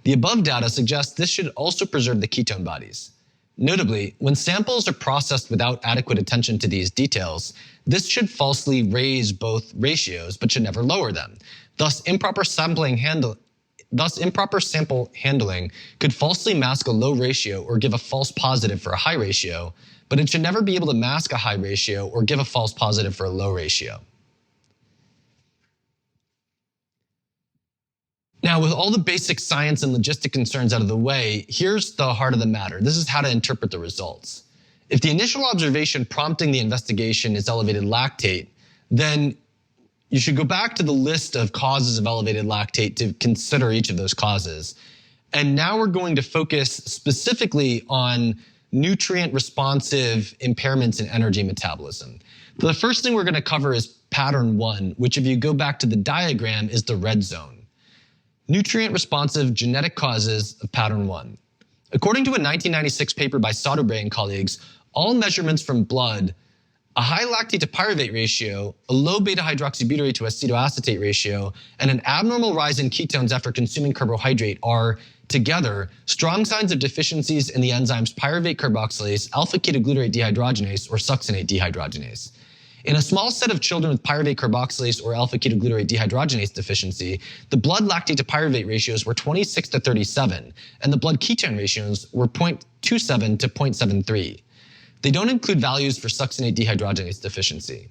The above data suggests this should also preserve the ketone bodies. Notably, when samples are processed without adequate attention to these details, this should falsely raise both ratios but should never lower them. Thus, improper sample handling could falsely mask a low ratio or give a false positive for a high ratio, but it should never be able to mask a high ratio or give a false positive for a low ratio. Now, with all the basic science and logistic concerns out of the way, here's the heart of the matter. This is how to interpret the results. If the initial observation prompting the investigation is elevated lactate, then you should go back to the list of causes of elevated lactate to consider each of those causes. And now we're going to focus specifically on nutrient-responsive impairments in energy metabolism. The first thing we're going to cover is pattern 1, which if you go back to the diagram is the red zone. Nutrient-responsive genetic causes of pattern 1. According to a 1996 paper by Sotobre and colleagues, all measurements from blood, a high lactate to pyruvate ratio, a low beta-hydroxybutyrate to acetoacetate ratio, and an abnormal rise in ketones after consuming carbohydrate are, together, strong signs of deficiencies in the enzymes pyruvate carboxylase, alpha-ketoglutarate dehydrogenase, or succinate dehydrogenase. In a small set of children with pyruvate carboxylase or alpha-ketoglutarate dehydrogenase deficiency, the blood lactate to pyruvate ratios were 26 to 37, and the blood ketone ratios were 0.27 to 0.73. They don't include values for succinate dehydrogenase deficiency.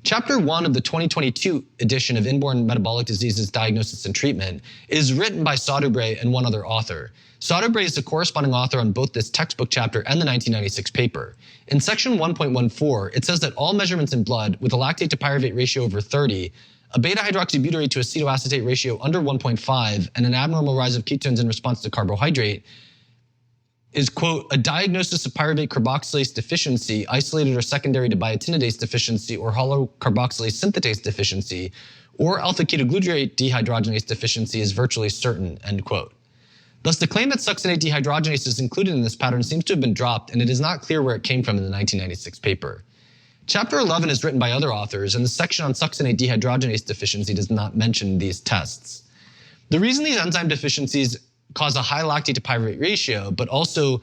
Chapter 1 of the 2022 edition of Inborn Metabolic Diseases Diagnosis and Treatment is written by Sotobre and one other author. Sotobre is the corresponding author on both this textbook chapter and the 1996 paper. In section 1.14, it says that all measurements in blood with a lactate to pyruvate ratio over 30, a beta-hydroxybutyrate to acetoacetate ratio under 1.5, and an abnormal rise of ketones in response to carbohydrate is, quote, a diagnosis of pyruvate carboxylase deficiency isolated or secondary to biotinidase deficiency or hollow carboxylase synthetase deficiency, or alpha-ketoglutarate dehydrogenase deficiency is virtually certain, end quote. Thus, the claim that succinate dehydrogenase is included in this pattern seems to have been dropped, and it is not clear where it came from in the 1996 paper. Chapter 11 is written by other authors, and the section on succinate dehydrogenase deficiency does not mention these tests. The reason these enzyme deficiencies cause a high lactate to pyruvate ratio, but also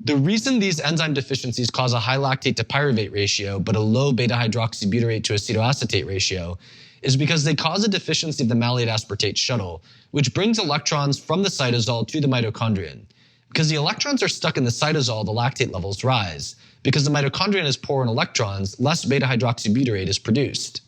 the reason these enzyme deficiencies cause a high lactate to pyruvate ratio, but a low beta-hydroxybutyrate to acetoacetate ratio is because they cause a deficiency of the malate aspartate shuttle, which brings electrons from the cytosol to the mitochondrion. Because the electrons are stuck in the cytosol, the lactate levels rise. Because the mitochondrion is poor in electrons, less beta-hydroxybutyrate is produced.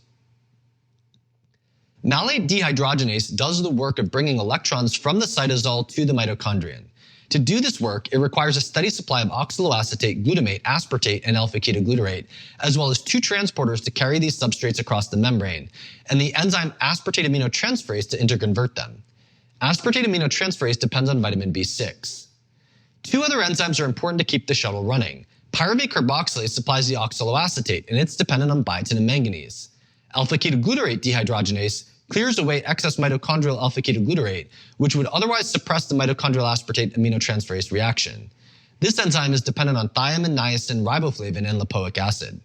Malate dehydrogenase does the work of bringing electrons from the cytosol to the mitochondrion. To do this work, it requires a steady supply of oxaloacetate, glutamate, aspartate, and alpha-ketoglutarate, as well as 2 transporters to carry these substrates across the membrane, and the enzyme aspartate aminotransferase to interconvert them. Aspartate aminotransferase depends on vitamin B6. 2 other enzymes are important to keep the shuttle running. Pyruvate carboxylase supplies the oxaloacetate, and it's dependent on biotin and manganese. Alpha-ketoglutarate dehydrogenase clears away excess mitochondrial alpha-ketoglutarate, which would otherwise suppress the mitochondrial aspartate aminotransferase reaction. This enzyme is dependent on thiamine, niacin, riboflavin, and lipoic acid.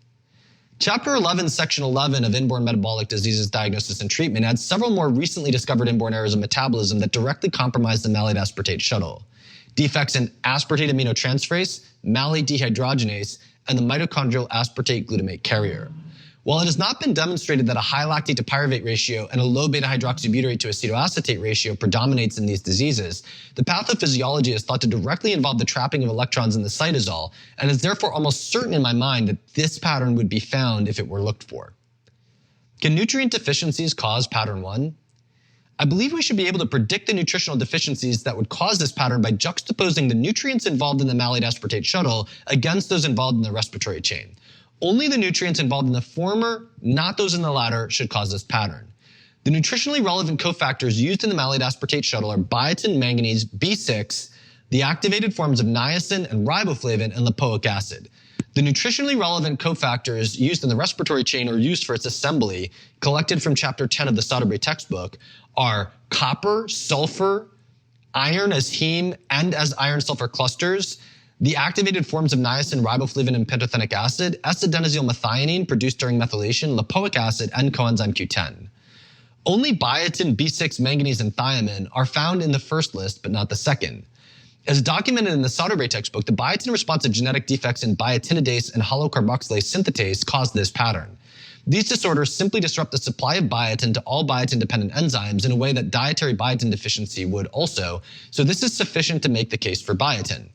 Chapter 11, Section 11 of Inborn Metabolic Diseases Diagnosis and Treatment adds several more recently discovered inborn errors of metabolism that directly compromise the malate aspartate shuttle. Defects in aspartate aminotransferase, malate dehydrogenase, and the mitochondrial aspartate glutamate carrier. While it has not been demonstrated that a high lactate to pyruvate ratio and a low beta-hydroxybutyrate to acetoacetate ratio predominates in these diseases, the pathophysiology is thought to directly involve the trapping of electrons in the cytosol, and is therefore almost certain in my mind that this pattern would be found if it were looked for. Can nutrient deficiencies cause pattern 1? I believe we should be able to predict the nutritional deficiencies that would cause this pattern by juxtaposing the nutrients involved in the malate aspartate shuttle against those involved in the respiratory chain. Only the nutrients involved in the former, not those in the latter, should cause this pattern. The nutritionally relevant cofactors used in the malate aspartate shuttle are biotin, manganese, B6, the activated forms of niacin and riboflavin, and lipoic acid. The nutritionally relevant cofactors used in the respiratory chain or used for its assembly, collected from Chapter 10 of the Soderbergh textbook, are copper, sulfur, iron as heme and as iron-sulfur clusters, the activated forms of niacin, riboflavin, and pantothenic acid, S-adenosyl methionine produced during methylation, lipoic acid, and coenzyme Q10. Only biotin, B6, manganese, and thiamine are found in the first list, but not the second. As documented in the Soderbergh textbook, the biotin-responsive genetic defects in biotinidase and holocarboxylase synthetase cause this pattern. These disorders simply disrupt the supply of biotin to all biotin-dependent enzymes in a way that dietary biotin deficiency would also, so this is sufficient to make the case for biotin.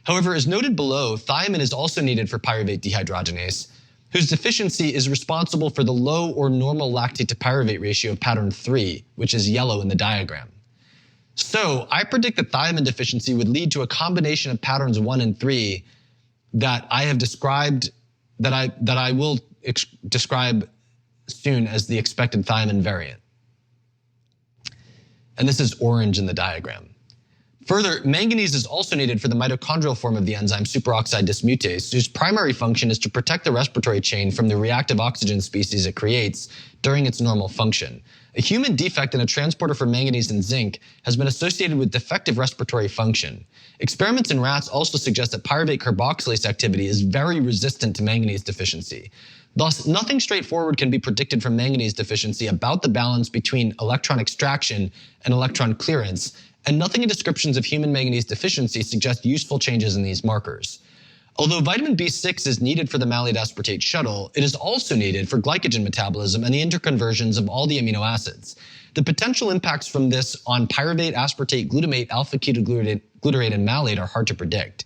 However, as noted below, thiamine is also needed for pyruvate dehydrogenase, whose deficiency is responsible for the low or normal lactate to pyruvate ratio of pattern 3, which is yellow in the diagram. So I predict that thiamine deficiency would lead to a combination of patterns 1 and 3 that I have described, that I will describe soon as the expected thiamine variant. And this is orange in the diagram. Further, manganese is also needed for the mitochondrial form of the enzyme superoxide dismutase, whose primary function is to protect the respiratory chain from the reactive oxygen species it creates during its normal function. A human defect in a transporter for manganese and zinc has been associated with defective respiratory function. Experiments in rats also suggest that pyruvate carboxylase activity is very resistant to manganese deficiency. Thus, nothing straightforward can be predicted from manganese deficiency about the balance between electron extraction and electron clearance, and nothing in descriptions of human manganese deficiency suggests useful changes in these markers. Although vitamin B6 is needed for the malate aspartate shuttle, it is also needed for glycogen metabolism and the interconversions of all the amino acids. The potential impacts from this on pyruvate, aspartate, glutamate, alpha-ketoglutarate, and malate are hard to predict.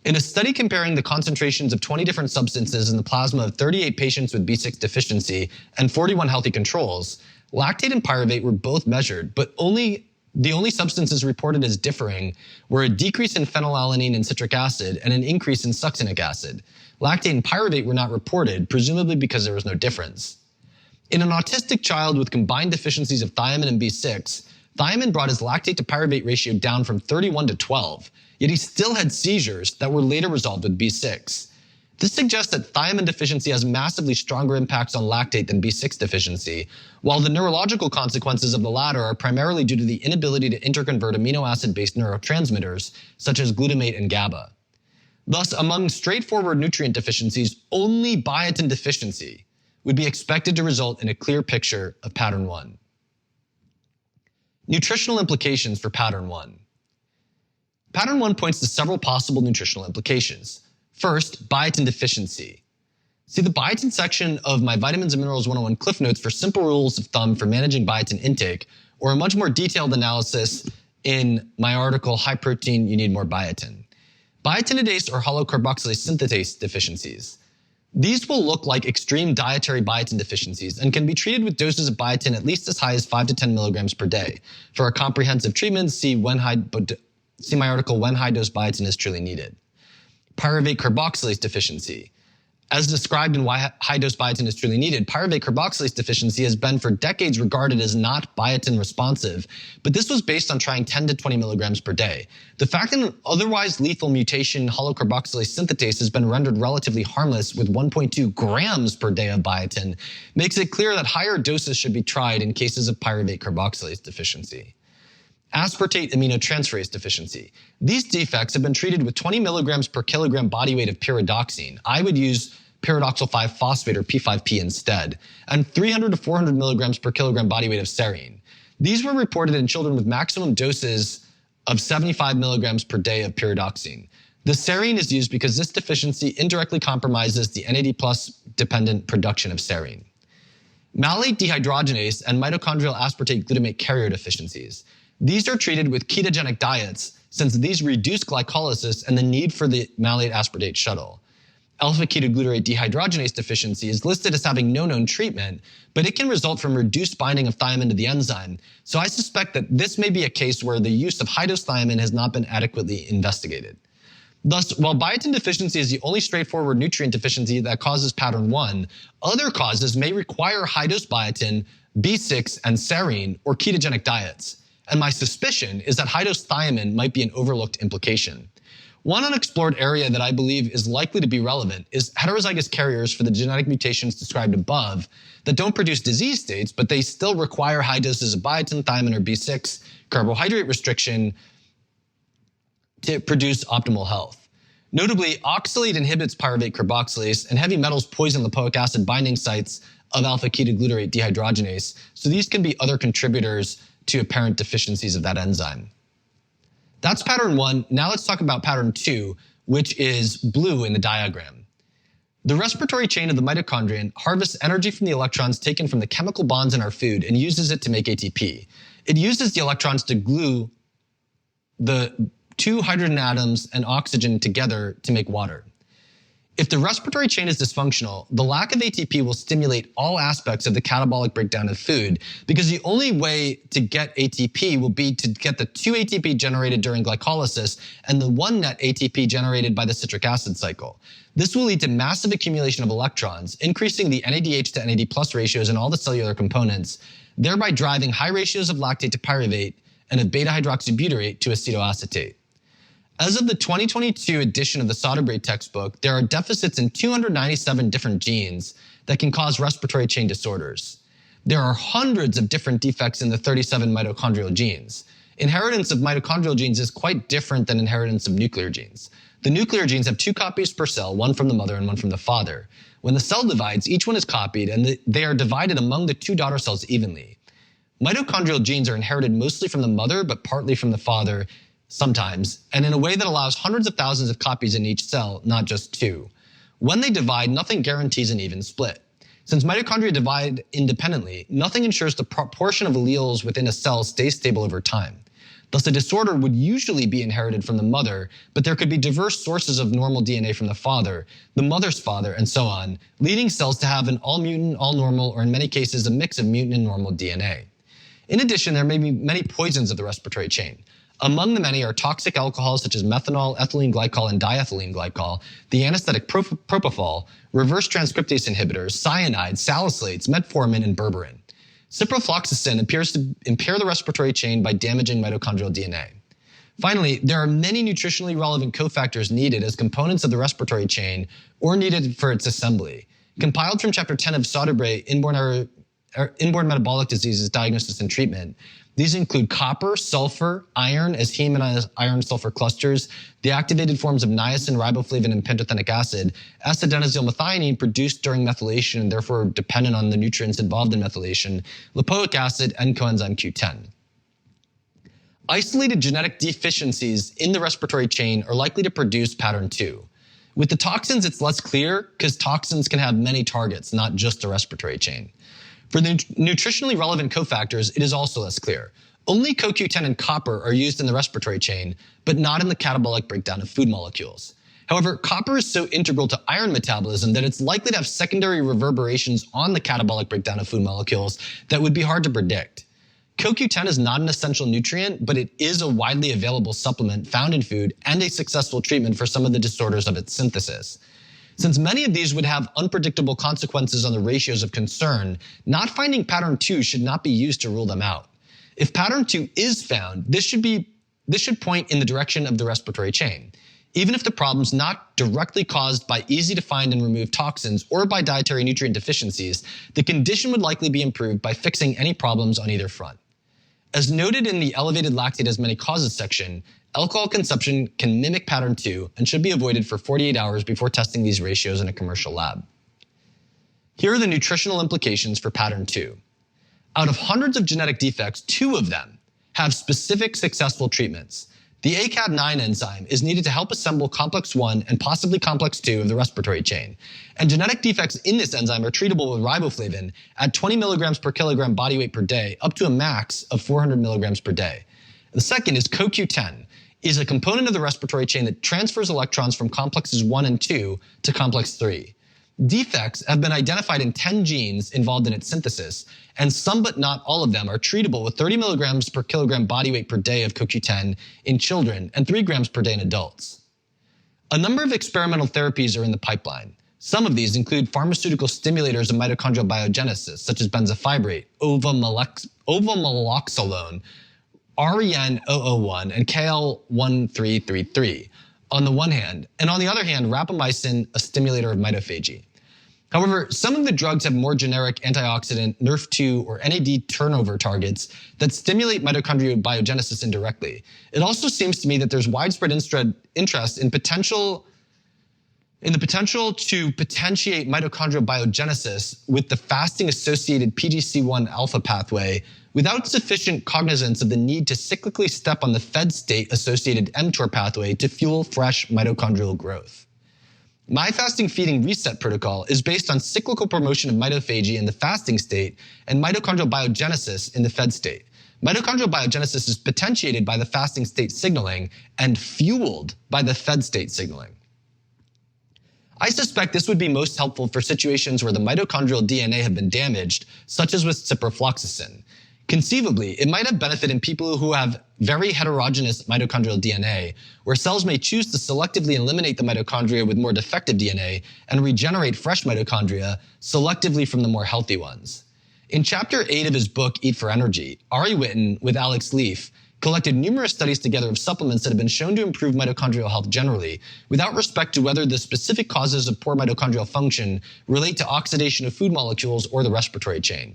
In a study comparing the concentrations of 20 different substances in the plasma of 38 patients with B6 deficiency and 41 healthy controls, lactate and pyruvate were both measured, but the only substances reported as differing were a decrease in phenylalanine and citric acid and an increase in succinic acid. Lactate and pyruvate were not reported, presumably because there was no difference. In an autistic child with combined deficiencies of thiamine and B6, thiamine brought his lactate to pyruvate ratio down from 31 to 12, yet he still had seizures that were later resolved with B6. This suggests that thiamine deficiency has massively stronger impacts on lactate than B6 deficiency, while the neurological consequences of the latter are primarily due to the inability to interconvert amino acid-based neurotransmitters, such as glutamate and GABA. Thus, among straightforward nutrient deficiencies, only biotin deficiency would be expected to result in a clear picture of pattern 1. Nutritional implications for pattern 1. Pattern 1 points to several possible nutritional implications. First, biotin deficiency. See the biotin section of my Vitamins and Minerals 101 Cliff Notes for simple rules of thumb for managing biotin intake, or a much more detailed analysis in my article, High Protein, You Need More Biotin. Biotinidase or hollow carboxylase synthetase deficiencies. These will look like extreme dietary biotin deficiencies and can be treated with doses of biotin at least as high as 5 to 10 milligrams per day. For a comprehensive treatment, see my article, When High Dose Biotin is Truly Needed. Pyruvate carboxylase deficiency. As described in Why High Dose Biotin is Truly Needed, pyruvate carboxylase deficiency has been for decades regarded as not biotin responsive, but this was based on trying 10 to 20 milligrams per day. The fact that an otherwise lethal mutation, hollow carboxylase synthetase, has been rendered relatively harmless with 1.2 grams per day of biotin makes it clear that higher doses should be tried in cases of pyruvate carboxylase deficiency. Aspartate aminotransferase deficiency. These defects have been treated with 20 milligrams per kilogram body weight of pyridoxine. I would use pyridoxal 5-phosphate or P5P instead, and 300 to 400 milligrams per kilogram body weight of serine. These were reported in children with maximum doses of 75 milligrams per day of pyridoxine. The serine is used because this deficiency indirectly compromises the NAD+ dependent production of serine. Malate dehydrogenase and mitochondrial aspartate glutamate carrier deficiencies. These are treated with ketogenic diets since these reduce glycolysis and the need for the malate aspartate shuttle. Alpha-ketoglutarate dehydrogenase deficiency is listed as having no known treatment, but it can result from reduced binding of thiamine to the enzyme. So I suspect that this may be a case where the use of high-dose thiamine has not been adequately investigated. Thus, while biotin deficiency is the only straightforward nutrient deficiency that causes pattern 1, other causes may require high-dose biotin, B6, and serine, or ketogenic diets. And my suspicion is that high-dose thiamine might be an overlooked implication. One unexplored area that I believe is likely to be relevant is heterozygous carriers for the genetic mutations described above that don't produce disease states, but they still require high doses of biotin, thiamine, or B6 carbohydrate restriction to produce optimal health. Notably, oxalate inhibits pyruvate carboxylase, and heavy metals poison lipoic acid binding sites of alpha-ketoglutarate dehydrogenase, so these can be other contributors to apparent deficiencies of that enzyme. That's pattern 1. Now let's talk about pattern 2, which is blue in the diagram. The respiratory chain of the mitochondrion harvests energy from the electrons taken from the chemical bonds in our food and uses it to make ATP. It uses the electrons to glue the 2 hydrogen atoms and oxygen together to make water. If the respiratory chain is dysfunctional, the lack of ATP will stimulate all aspects of the catabolic breakdown of food because the only way to get ATP will be to get the 2 ATP generated during glycolysis and the 1 net ATP generated by the citric acid cycle. This will lead to massive accumulation of electrons, increasing the NADH to NAD+ ratios in all the cellular components, thereby driving high ratios of lactate to pyruvate and of beta-hydroxybutyrate to acetoacetate. As of the 2022 edition of the Soderbrate textbook, there are deficits in 297 different genes that can cause respiratory chain disorders. There are hundreds of different defects in the 37 mitochondrial genes. Inheritance of mitochondrial genes is quite different than inheritance of nuclear genes. The nuclear genes have 2 copies per cell, one from the mother and one from the father. When the cell divides, each one is copied and they are divided among the 2 daughter cells evenly. Mitochondrial genes are inherited mostly from the mother but partly from the father sometimes, and in a way that allows hundreds of thousands of copies in each cell, not just 2. When they divide, nothing guarantees an even split. Since mitochondria divide independently, nothing ensures the proportion of alleles within a cell stays stable over time. Thus, a disorder would usually be inherited from the mother, but there could be diverse sources of normal DNA from the father, the mother's father, and so on, leading cells to have an all mutant, all normal, or in many cases, a mix of mutant and normal DNA. In addition, there may be many poisons of the respiratory chain. Among the many are toxic alcohols such as methanol, ethylene glycol, and diethylene glycol, the anesthetic propofol, reverse transcriptase inhibitors, cyanide, salicylates, metformin, and berberin. Ciprofloxacin appears to impair the respiratory chain by damaging mitochondrial DNA. Finally, there are many nutritionally relevant cofactors needed as components of the respiratory chain or needed for its assembly. Compiled from Chapter 10 of Soderbrate, Inborn Metabolic Diseases, Diagnosis and Treatment, these include copper, sulfur, iron as heme and iron-sulfur clusters, the activated forms of niacin, riboflavin, and pantothenic acid, acetyldenyl methionine produced during methylation and therefore dependent on the nutrients involved in methylation, lipoic acid, and coenzyme Q10. Isolated genetic deficiencies in the respiratory chain are likely to produce pattern 2. With the toxins, it's less clear because toxins can have many targets, not just the respiratory chain. For the nutritionally relevant cofactors, it is also less clear. Only CoQ10 and copper are used in the respiratory chain, but not in the catabolic breakdown of food molecules. However, copper is so integral to iron metabolism that it's likely to have secondary reverberations on the catabolic breakdown of food molecules that would be hard to predict. CoQ10 is not an essential nutrient, but it is a widely available supplement found in food and a successful treatment for some of the disorders of its synthesis. Since many of these would have unpredictable consequences on the ratios of concern, not finding pattern 2 should not be used to rule them out. If pattern 2 is found, this should point in the direction of the respiratory chain. Even if the problem's not directly caused by easy to find and remove toxins or by dietary nutrient deficiencies, the condition would likely be improved by fixing any problems on either front. As noted in the elevated lactate as many causes section, alcohol consumption can mimic pattern 2 and should be avoided for 48 hours before testing these ratios in a commercial lab. Here are the nutritional implications for pattern 2. Out of hundreds of genetic defects, 2 of them have specific successful treatments. The ACAD9 enzyme is needed to help assemble complex 1 and possibly complex 2 of the respiratory chain. And genetic defects in this enzyme are treatable with riboflavin at 20 milligrams per kilogram body weight per day, up to a max of 400 milligrams per day. The second is CoQ10, is a component of the respiratory chain that transfers electrons from complexes 1 and 2 to complex 3. Defects have been identified in 10 genes involved in its synthesis, and some but not all of them are treatable with 30 milligrams per kilogram body weight per day of CoQ10 in children and 3 grams per day in adults. A number of experimental therapies are in the pipeline. Some of these include pharmaceutical stimulators of mitochondrial biogenesis, such as benzofibrate, ovomeloxolone, REN-001, and KL1333 on the one hand, and on the other hand, rapamycin, a stimulator of mitophagy. However, some of the drugs have more generic antioxidant, NRF2, or NAD turnover targets that stimulate mitochondrial biogenesis indirectly. It also seems to me that there's widespread interest in the potential to potentiate mitochondrial biogenesis with the fasting-associated PGC1 alpha pathway without sufficient cognizance of the need to cyclically step on the fed state-associated mTOR pathway to fuel fresh mitochondrial growth. My fasting feeding reset protocol is based on cyclical promotion of mitophagy in the fasting state and mitochondrial biogenesis in the fed state. Mitochondrial biogenesis is potentiated by the fasting state signaling and fueled by the fed state signaling. I suspect this would be most helpful for situations where the mitochondrial DNA have been damaged, such as with ciprofloxacin. Conceivably, it might have benefit in people who have very heterogeneous mitochondrial DNA, where cells may choose to selectively eliminate the mitochondria with more defective DNA and regenerate fresh mitochondria selectively from the more healthy ones. In Chapter 8 of his book, Eat for Energy, Ari Whitten, with Alex Leaf, collected numerous studies together of supplements that have been shown to improve mitochondrial health generally, without respect to whether the specific causes of poor mitochondrial function relate to oxidation of food molecules or the respiratory chain.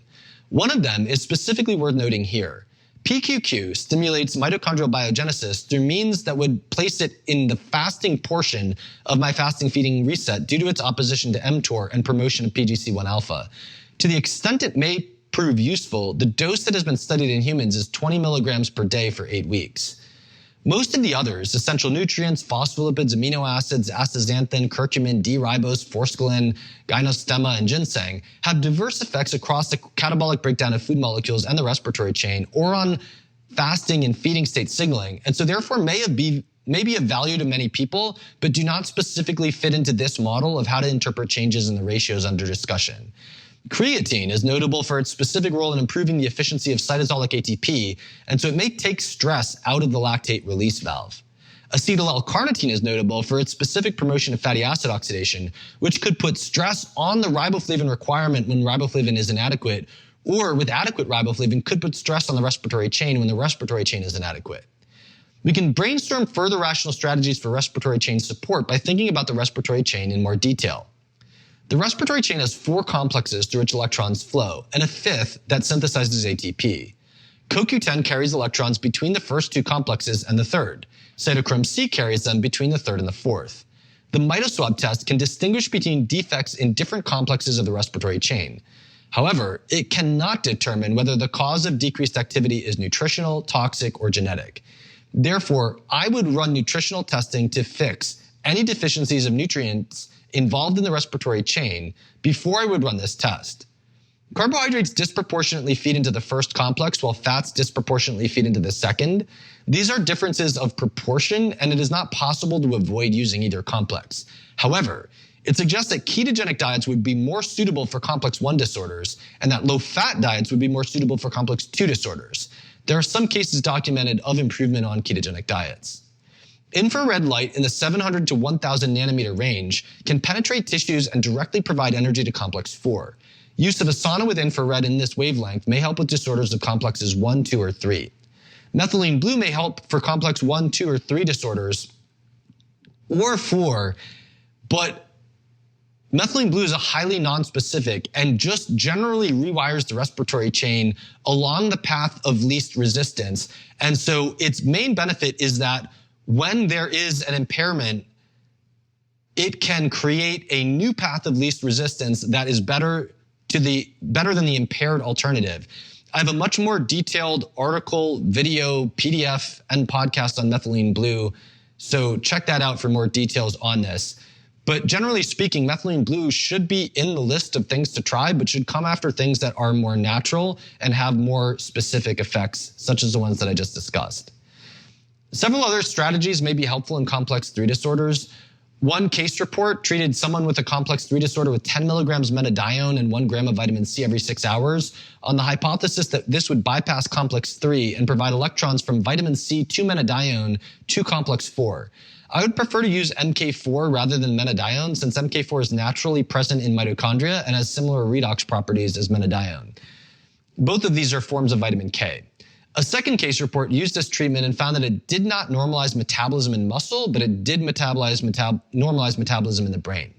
One of them is specifically worth noting here. PQQ stimulates mitochondrial biogenesis through means that would place it in the fasting portion of my fasting feeding reset due to its opposition to mTOR and promotion of PGC1 alpha. To the extent it may prove useful, the dose that has been studied in humans is 20 milligrams per day for 8 weeks. Most of the others, essential nutrients, phospholipids, amino acids, astaxanthin, curcumin, D-ribose, forskolin, gynostemma, and ginseng, have diverse effects across the catabolic breakdown of food molecules and the respiratory chain, or on fasting and feeding state signaling, and so therefore may be of value to many people, but do not specifically fit into this model of how to interpret changes in the ratios under discussion. Creatine is notable for its specific role in improving the efficiency of cytosolic ATP, and so it may take stress out of the lactate release valve. Acetyl-L-carnitine is notable for its specific promotion of fatty acid oxidation, which could put stress on the riboflavin requirement when riboflavin is inadequate, or with adequate riboflavin could put stress on the respiratory chain when the respiratory chain is inadequate. We can brainstorm further rational strategies for respiratory chain support by thinking about the respiratory chain in more detail. The respiratory chain has 4 complexes through which electrons flow, and a 5th that synthesizes ATP. CoQ10 carries electrons between the first 2 complexes and the 3rd. Cytochrome C carries them between the 3rd and the 4th. The mitoswab test can distinguish between defects in different complexes of the respiratory chain. However, it cannot determine whether the cause of decreased activity is nutritional, toxic, or genetic. Therefore, I would run nutritional testing to fix any deficiencies of nutrients involved in the respiratory chain before I would run this test. Carbohydrates disproportionately feed into the first complex, while fats disproportionately feed into the second. These are differences of proportion, and it is not possible to avoid using either complex. However, it suggests that ketogenic diets would be more suitable for complex 1 disorders, and that low-fat diets would be more suitable for complex 2 disorders. There are some cases documented of improvement on ketogenic diets. Infrared light in the 700 to 1000 nanometer range can penetrate tissues and directly provide energy to complex 4. Use of a sauna with infrared in this wavelength may help with disorders of complexes 1, 2, or 3. Methylene blue may help for complex 1, 2, or 3 disorders, or 4, but methylene blue is a highly nonspecific and just generally rewires the respiratory chain along the path of least resistance. And so its main benefit is that when there is an impairment, it can create a new path of least resistance that is better than the impaired alternative. I have a much more detailed article, video, PDF, and podcast on methylene blue, so check that out for more details on this. But generally speaking, methylene blue should be in the list of things to try, but should come after things that are more natural and have more specific effects, such as the ones that I just discussed. Several other strategies may be helpful in complex 3 disorders. One case report treated someone with a complex 3 disorder with 10 milligrams metadione and 1 gram of vitamin C every 6 hours on the hypothesis that this would bypass complex 3 and provide electrons from vitamin C to metadione to complex 4. I would prefer to use MK4 rather than metadione, since MK4 is naturally present in mitochondria and has similar redox properties as metadione. Both of these are forms of vitamin K. A second case report used this treatment and found that it did not normalize metabolism in muscle, but it did normalize metabolism in the brain.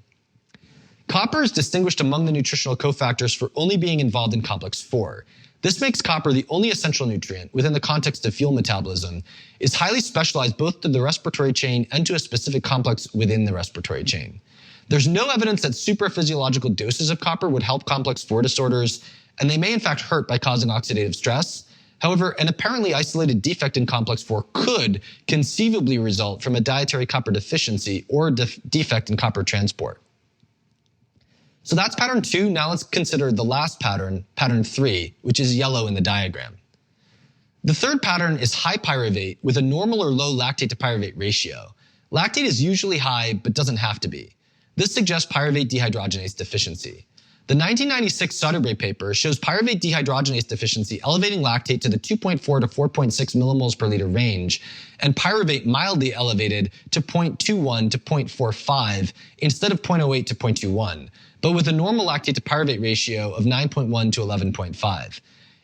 Copper is distinguished among the nutritional cofactors for only being involved in complex 4. This makes copper the only essential nutrient within the context of fuel metabolism, is highly specialized both to the respiratory chain and to a specific complex within the respiratory chain. There's no evidence that supraphysiological doses of copper would help complex 4 disorders, and they may in fact hurt by causing oxidative stress. However, an apparently isolated defect in complex 4 could conceivably result from a dietary copper deficiency or a defect in copper transport. So that's pattern 2. Now let's consider the last pattern, pattern 3, which is yellow in the diagram. The third pattern is high pyruvate with a normal or low lactate to pyruvate ratio. Lactate is usually high, but doesn't have to be. This suggests pyruvate dehydrogenase deficiency. The 1996 Soderberg paper shows pyruvate dehydrogenase deficiency elevating lactate to the 2.4 to 4.6 millimoles per liter range, and pyruvate mildly elevated to 0.21 to 0.45 instead of 0.08 to 0.21, but with a normal lactate to pyruvate ratio of 9.1 to 11.5.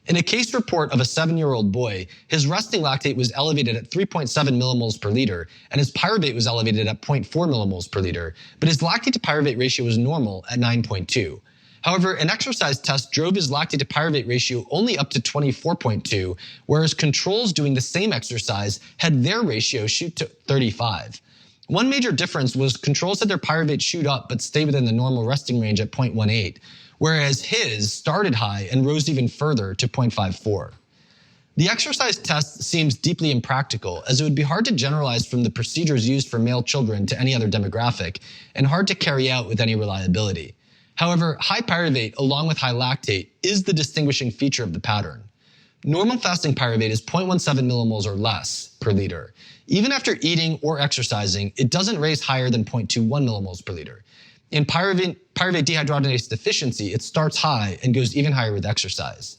In a case report of a 7-year-old boy, his resting lactate was elevated at 3.7 millimoles per liter, and his pyruvate was elevated at 0.4 millimoles per liter, but his lactate to pyruvate ratio was normal at 9.2. However, an exercise test drove his lactate to pyruvate ratio only up to 24.2, whereas controls doing the same exercise had their ratio shoot to 35. One major difference was controls had their pyruvate shoot up but stay within the normal resting range at 0.18, whereas his started high and rose even further to 0.54. The exercise test seems deeply impractical, as it would be hard to generalize from the procedures used for male children to any other demographic, and hard to carry out with any reliability. However, high pyruvate along with high lactate is the distinguishing feature of the pattern. Normal fasting pyruvate is 0.17 millimoles or less per liter. Even after eating or exercising, it doesn't raise higher than 0.21 millimoles per liter. In pyruvate dehydrogenase deficiency, it starts high and goes even higher with exercise.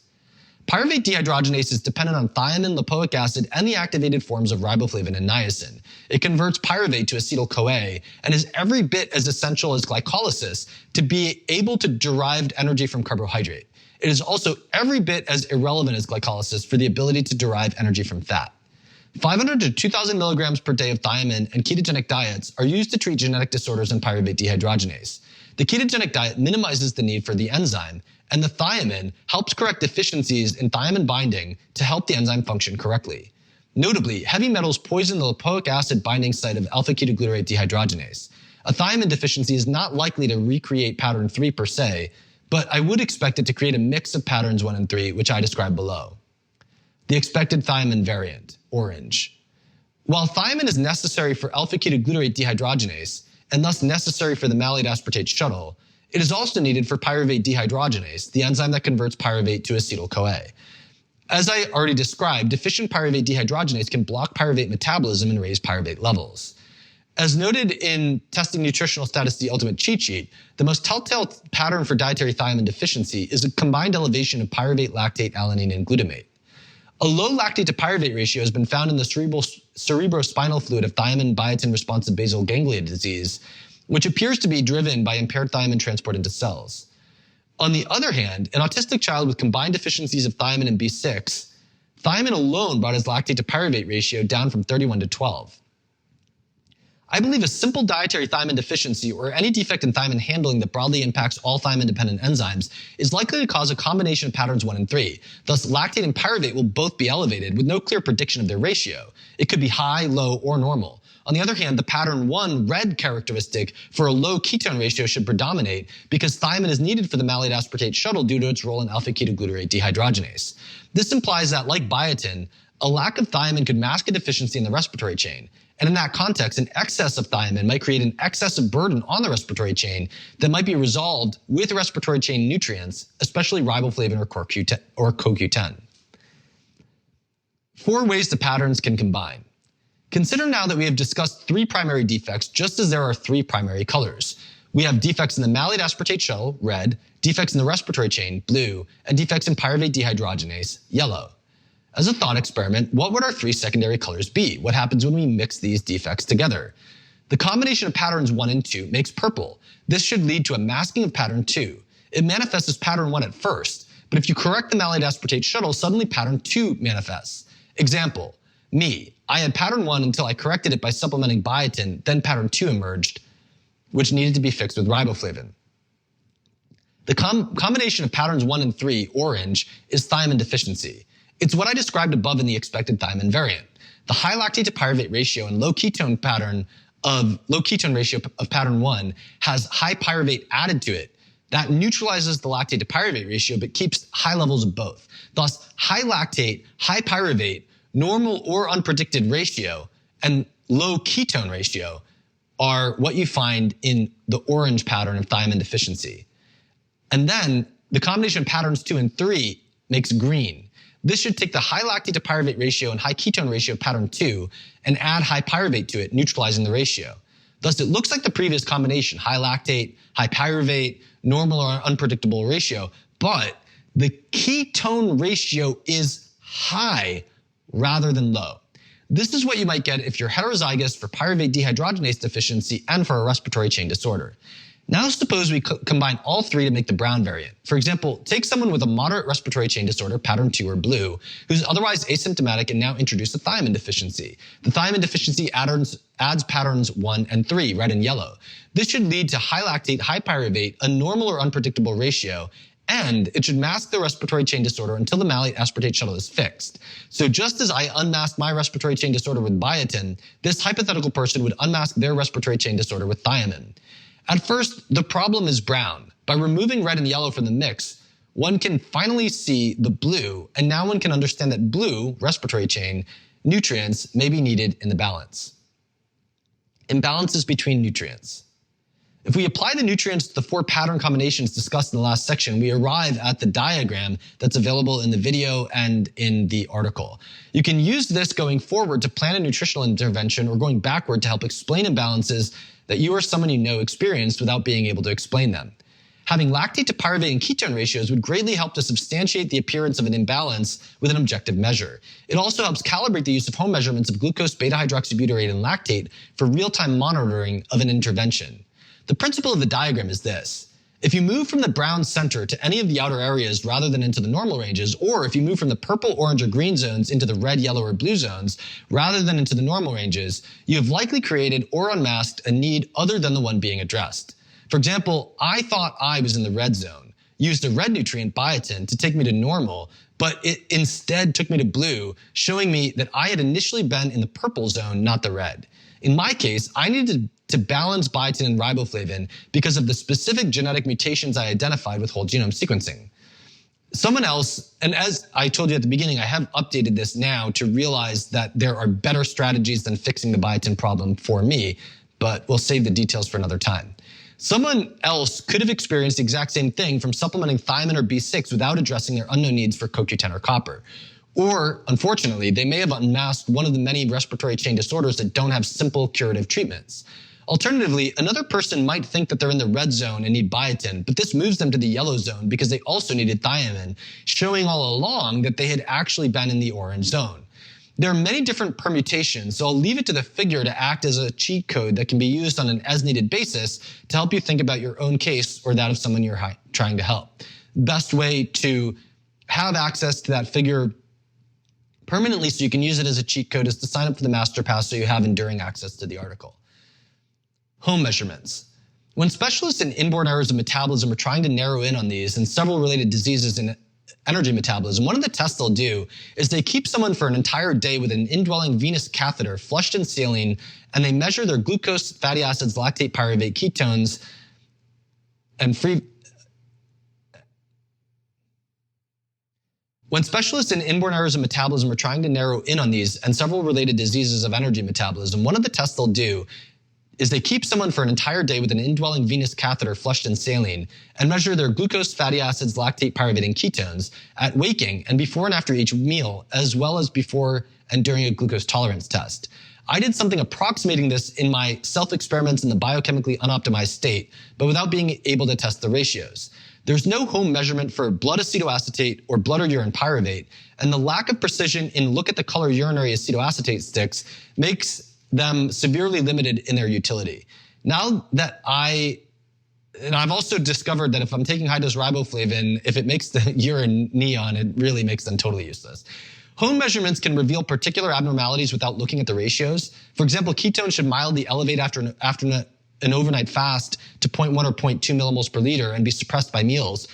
Pyruvate dehydrogenase is dependent on thiamine, lipoic acid, and the activated forms of riboflavin and niacin. It converts pyruvate to acetyl-CoA and is every bit as essential as glycolysis to be able to derive energy from carbohydrate. It is also every bit as irrelevant as glycolysis for the ability to derive energy from fat. 500 to 2,000 milligrams per day of thiamine and ketogenic diets are used to treat genetic disorders in pyruvate dehydrogenase. The ketogenic diet minimizes the need for the enzyme, and the thiamine helps correct deficiencies in thiamine binding to help the enzyme function correctly. Notably, heavy metals poison the lipoic acid binding site of alpha-ketoglutarate dehydrogenase. A thiamine deficiency is not likely to recreate pattern 3 per se, but I would expect it to create a mix of patterns 1 and 3, which I described below. The expected thiamine variant, orange. While thiamine is necessary for alpha-ketoglutarate dehydrogenase, and thus necessary for the malate aspartate shuttle, It is also needed for pyruvate dehydrogenase, the enzyme that converts pyruvate to acetyl-CoA. As I already described, deficient pyruvate dehydrogenase can block pyruvate metabolism and raise pyruvate levels. As noted in Testing Nutritional Status, the Ultimate Cheat Sheet, the most telltale pattern for dietary thiamine deficiency is a combined elevation of pyruvate, lactate, alanine, and glutamate. A low lactate to pyruvate ratio has been found in the cerebrospinal fluid of thiamine biotin responsive basal ganglia disease, which appears to be driven by impaired thiamine transport into cells. On the other hand, an autistic child with combined deficiencies of thiamine and B6, thiamine alone brought his lactate to pyruvate ratio down from 31 to 12. I believe a simple dietary thiamine deficiency or any defect in thiamine handling that broadly impacts all thiamine-dependent enzymes is likely to cause a combination of patterns 1 and 3. Thus, lactate and pyruvate will both be elevated with no clear prediction of their ratio. It could be high, low, or normal. On the other hand, the pattern 1 red characteristic for a low ketone ratio should predominate because thiamine is needed for the malate aspartate shuttle due to its role in alpha-ketoglutarate dehydrogenase. This implies that, like biotin, a lack of thiamine could mask a deficiency in the respiratory chain. And in that context, an excess of thiamine might create an excessive burden on the respiratory chain that might be resolved with respiratory chain nutrients, especially riboflavin or CoQ10. 4 ways the patterns can combine. Consider now that we have discussed 3 primary defects just as there are 3 primary colors. We have defects in the malate aspartate shuttle, red, defects in the respiratory chain, blue, and defects in pyruvate dehydrogenase, yellow. As a thought experiment, what would our 3 secondary colors be? What happens when we mix these defects together? The combination of patterns 1 and 2 makes purple. This should lead to a masking of pattern 2. It manifests as pattern 1 at first, but if you correct the malate aspartate shuttle, suddenly pattern 2 manifests. Example, me. I had pattern 1 until I corrected it by supplementing biotin, then pattern 2 emerged, which needed to be fixed with riboflavin. The combination of patterns 1 and 3, orange, is thiamine deficiency. It's what I described above in the expected thiamine variant. The high lactate to pyruvate ratio and low ketone ratio of pattern 1 has high pyruvate added to it. That neutralizes the lactate to pyruvate ratio but keeps high levels of both. Thus, high lactate, high pyruvate, normal or unpredicted ratio, and low ketone ratio are what you find in the orange pattern of thiamine deficiency. And then the combination of patterns 2 and 3 makes green. This should take the high lactate to pyruvate ratio and high ketone ratio of pattern 2 and add high pyruvate to it, neutralizing the ratio. Thus, it looks like the previous combination, high lactate, high pyruvate, normal or unpredictable ratio, but the ketone ratio is high rather than low. This is what you might get if you're heterozygous for pyruvate dehydrogenase deficiency and for a respiratory chain disorder. Now suppose we combine all 3 to make the brown variant. For example, take someone with a moderate respiratory chain disorder, pattern 2 or blue, who's otherwise asymptomatic and now introduce a thiamine deficiency. The thiamine deficiency adds patterns 1 and 3, red and yellow. This should lead to high lactate, high pyruvate, a normal or unpredictable ratio, and it should mask the respiratory chain disorder until the malate aspartate shuttle is fixed. So just as I unmasked my respiratory chain disorder with biotin, this hypothetical person would unmask their respiratory chain disorder with thiamine. At first, the problem is brown. By removing red and yellow from the mix, one can finally see the blue, and now one can understand that blue, respiratory chain, nutrients may be needed in the balance. Imbalances between nutrients. If we apply the nutrients to the 4 pattern combinations discussed in the last section, we arrive at the diagram that's available in the video and in the article. You can use this going forward to plan a nutritional intervention or going backward to help explain imbalances that you or someone you know experienced without being able to explain them. Having lactate to pyruvate and ketone ratios would greatly help to substantiate the appearance of an imbalance with an objective measure. It also helps calibrate the use of home measurements of glucose, beta-hydroxybutyrate, and lactate for real-time monitoring of an intervention. The principle of the diagram is this. If you move from the brown center to any of the outer areas rather than into the normal ranges, or if you move from the purple, orange, or green zones into the red, yellow, or blue zones rather than into the normal ranges, you have likely created or unmasked a need other than the one being addressed. For example, I thought I was in the red zone, used a red nutrient, biotin, to take me to normal, but it instead took me to blue, showing me that I had initially been in the purple zone, not the red. In my case, I needed to balance biotin and riboflavin because of the specific genetic mutations I identified with whole genome sequencing. Someone else, and as I told you at the beginning, I have updated this now to realize that there are better strategies than fixing the biotin problem for me, but we'll save the details for another time. Someone else could have experienced the exact same thing from supplementing thiamine or B6 without addressing their unknown needs for CoQ10 or copper. Or, unfortunately, they may have unmasked one of the many respiratory chain disorders that don't have simple curative treatments. Alternatively, another person might think that they're in the red zone and need biotin, but this moves them to the yellow zone because they also needed thiamine, showing all along that they had actually been in the orange zone. There are many different permutations, so I'll leave it to the figure to act as a cheat code that can be used on an as-needed basis to help you think about your own case or that of someone you're trying to help. Best way to have access to that figure permanently so you can use it as a cheat code is to sign up for the master pass so you have enduring access to the article. Home measurements. When specialists in inborn errors of metabolism are trying to narrow in on these and several related diseases in energy metabolism, one of the tests they'll do is they keep someone for an entire day with an indwelling venous catheter flushed in saline, and they measure their glucose, fatty acids, lactate, pyruvate, ketones, and free. When specialists in inborn errors of metabolism are trying to narrow in on these and several related diseases of energy metabolism, one of the tests they'll do is they keep someone for an entire day with an indwelling venous catheter flushed in saline and measure their glucose, fatty acids, lactate, pyruvate, and ketones at waking and before and after each meal, as well as before and during a glucose tolerance test. I did something approximating this in my self-experiments in the biochemically unoptimized state, but without being able to test the ratios. There's no home measurement for blood acetoacetate or blood or urine pyruvate, and the lack of precision in look at the color urinary acetoacetate sticks makes them severely limited in their utility. Now that I've also discovered that if I'm taking high-dose riboflavin, if it makes the urine neon, it really makes them totally useless. Home measurements can reveal particular abnormalities without looking at the ratios. For example, ketones should mildly elevate after an overnight fast to 0.1 or 0.2 millimoles per liter and be suppressed by meals.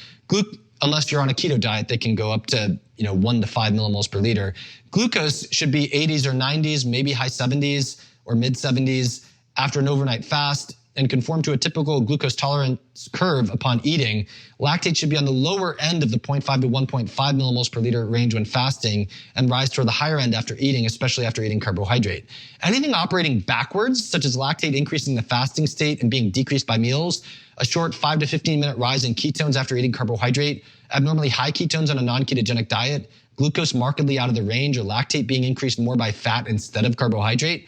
Unless you're on a keto diet, they can go up to 1 to 5 millimoles per liter. Glucose should be 80s or 90s, maybe high 70s or mid 70s after an overnight fast and conform to a typical glucose tolerance curve upon eating. Lactate should be on the lower end of the 0.5 to 1.5 millimoles per liter range when fasting and rise toward the higher end after eating, especially after eating carbohydrate. Anything operating backwards, such as lactate increasing in the fasting state and being decreased by meals, a short 5 to 15 minute rise in ketones after eating carbohydrate, abnormally high ketones on a non-ketogenic diet, glucose markedly out of the range, or lactate being increased more by fat instead of carbohydrate,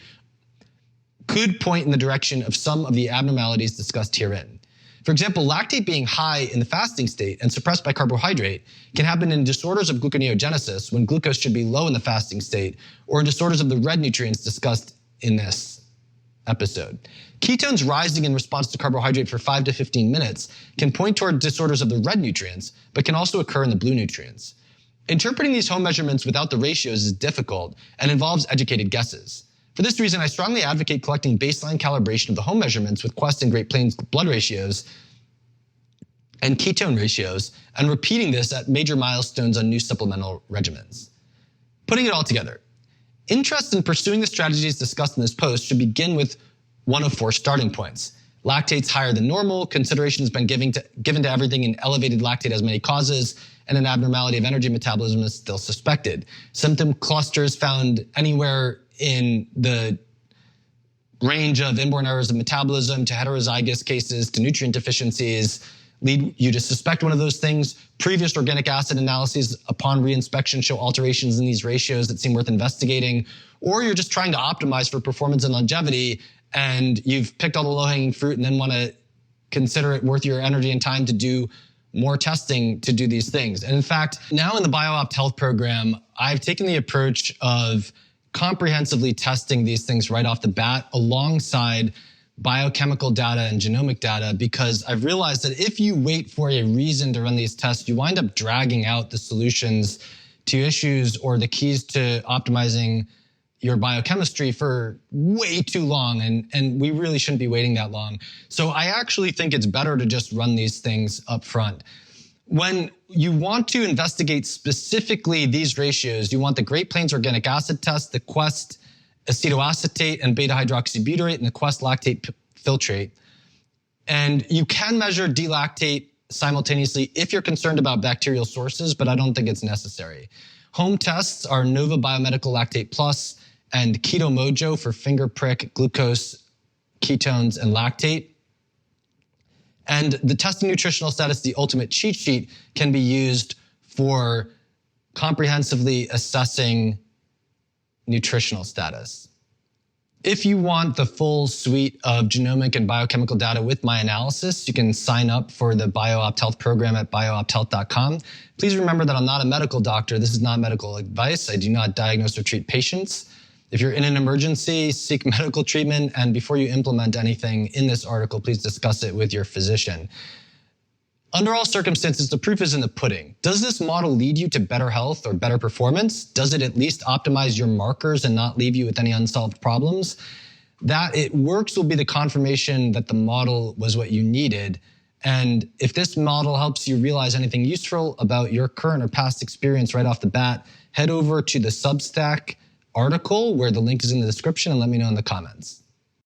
could point in the direction of some of the abnormalities discussed herein. For example, lactate being high in the fasting state and suppressed by carbohydrate can happen in disorders of gluconeogenesis when glucose should be low in the fasting state, or in disorders of the red nutrients discussed in this episode. Ketones rising in response to carbohydrate for 5 to 15 minutes can point toward disorders of the red nutrients, but can also occur in the blue nutrients. Interpreting these home measurements without the ratios is difficult and involves educated guesses. For this reason, I strongly advocate collecting baseline calibration of the home measurements with Quest and Great Plains blood ratios and ketone ratios, and repeating this at major milestones on new supplemental regimens. Putting it all together, interest in pursuing the strategies discussed in this post should begin with one of 4 starting points. Lactate's higher than normal, consideration has been given to everything, and elevated lactate has many causes, and an abnormality of energy metabolism is still suspected. Symptom clusters found anywhere in the range of inborn errors of metabolism to heterozygous cases to nutrient deficiencies lead you to suspect one of those things. Previous organic acid analyses upon reinspection show alterations in these ratios that seem worth investigating, or you're just trying to optimize for performance and longevity and you've picked all the low-hanging fruit and then want to consider it worth your energy and time to do more testing to do these things. And in fact, now in the BioOpt Health program, I've taken the approach of comprehensively testing these things right off the bat alongside biochemical data and genomic data, because I've realized that if you wait for a reason to run these tests, you wind up dragging out the solutions to issues or the keys to optimizing your biochemistry for way too long, and we really shouldn't be waiting that long. So I actually think it's better to just run these things up front. When you want to investigate specifically these ratios, you want the Great Plains Organic Acid Test, the Quest acetoacetate and beta-hydroxybutyrate, and the Quest lactate filtrate. And you can measure D-lactate simultaneously if you're concerned about bacterial sources, but I don't think it's necessary. Home tests are Nova Biomedical Lactate Plus and Keto Mojo for finger prick, glucose, ketones, and lactate. And the Testing Nutritional Status, the ultimate cheat sheet, can be used for comprehensively assessing nutritional status. If you want the full suite of genomic and biochemical data with my analysis, you can sign up for the BioOpt Health program at bioopthealth.com. Please remember that I'm not a medical doctor. This is not medical advice. I do not diagnose or treat patients. If you're in an emergency, seek medical treatment, and before you implement anything in this article, please discuss it with your physician. Under all circumstances, the proof is in the pudding. Does this model lead you to better health or better performance? Does it at least optimize your markers and not leave you with any unsolved problems? That it works will be the confirmation that the model was what you needed. And if this model helps you realize anything useful about your current or past experience right off the bat, head over to the Substack article where the link is in the description and let me know in the comments.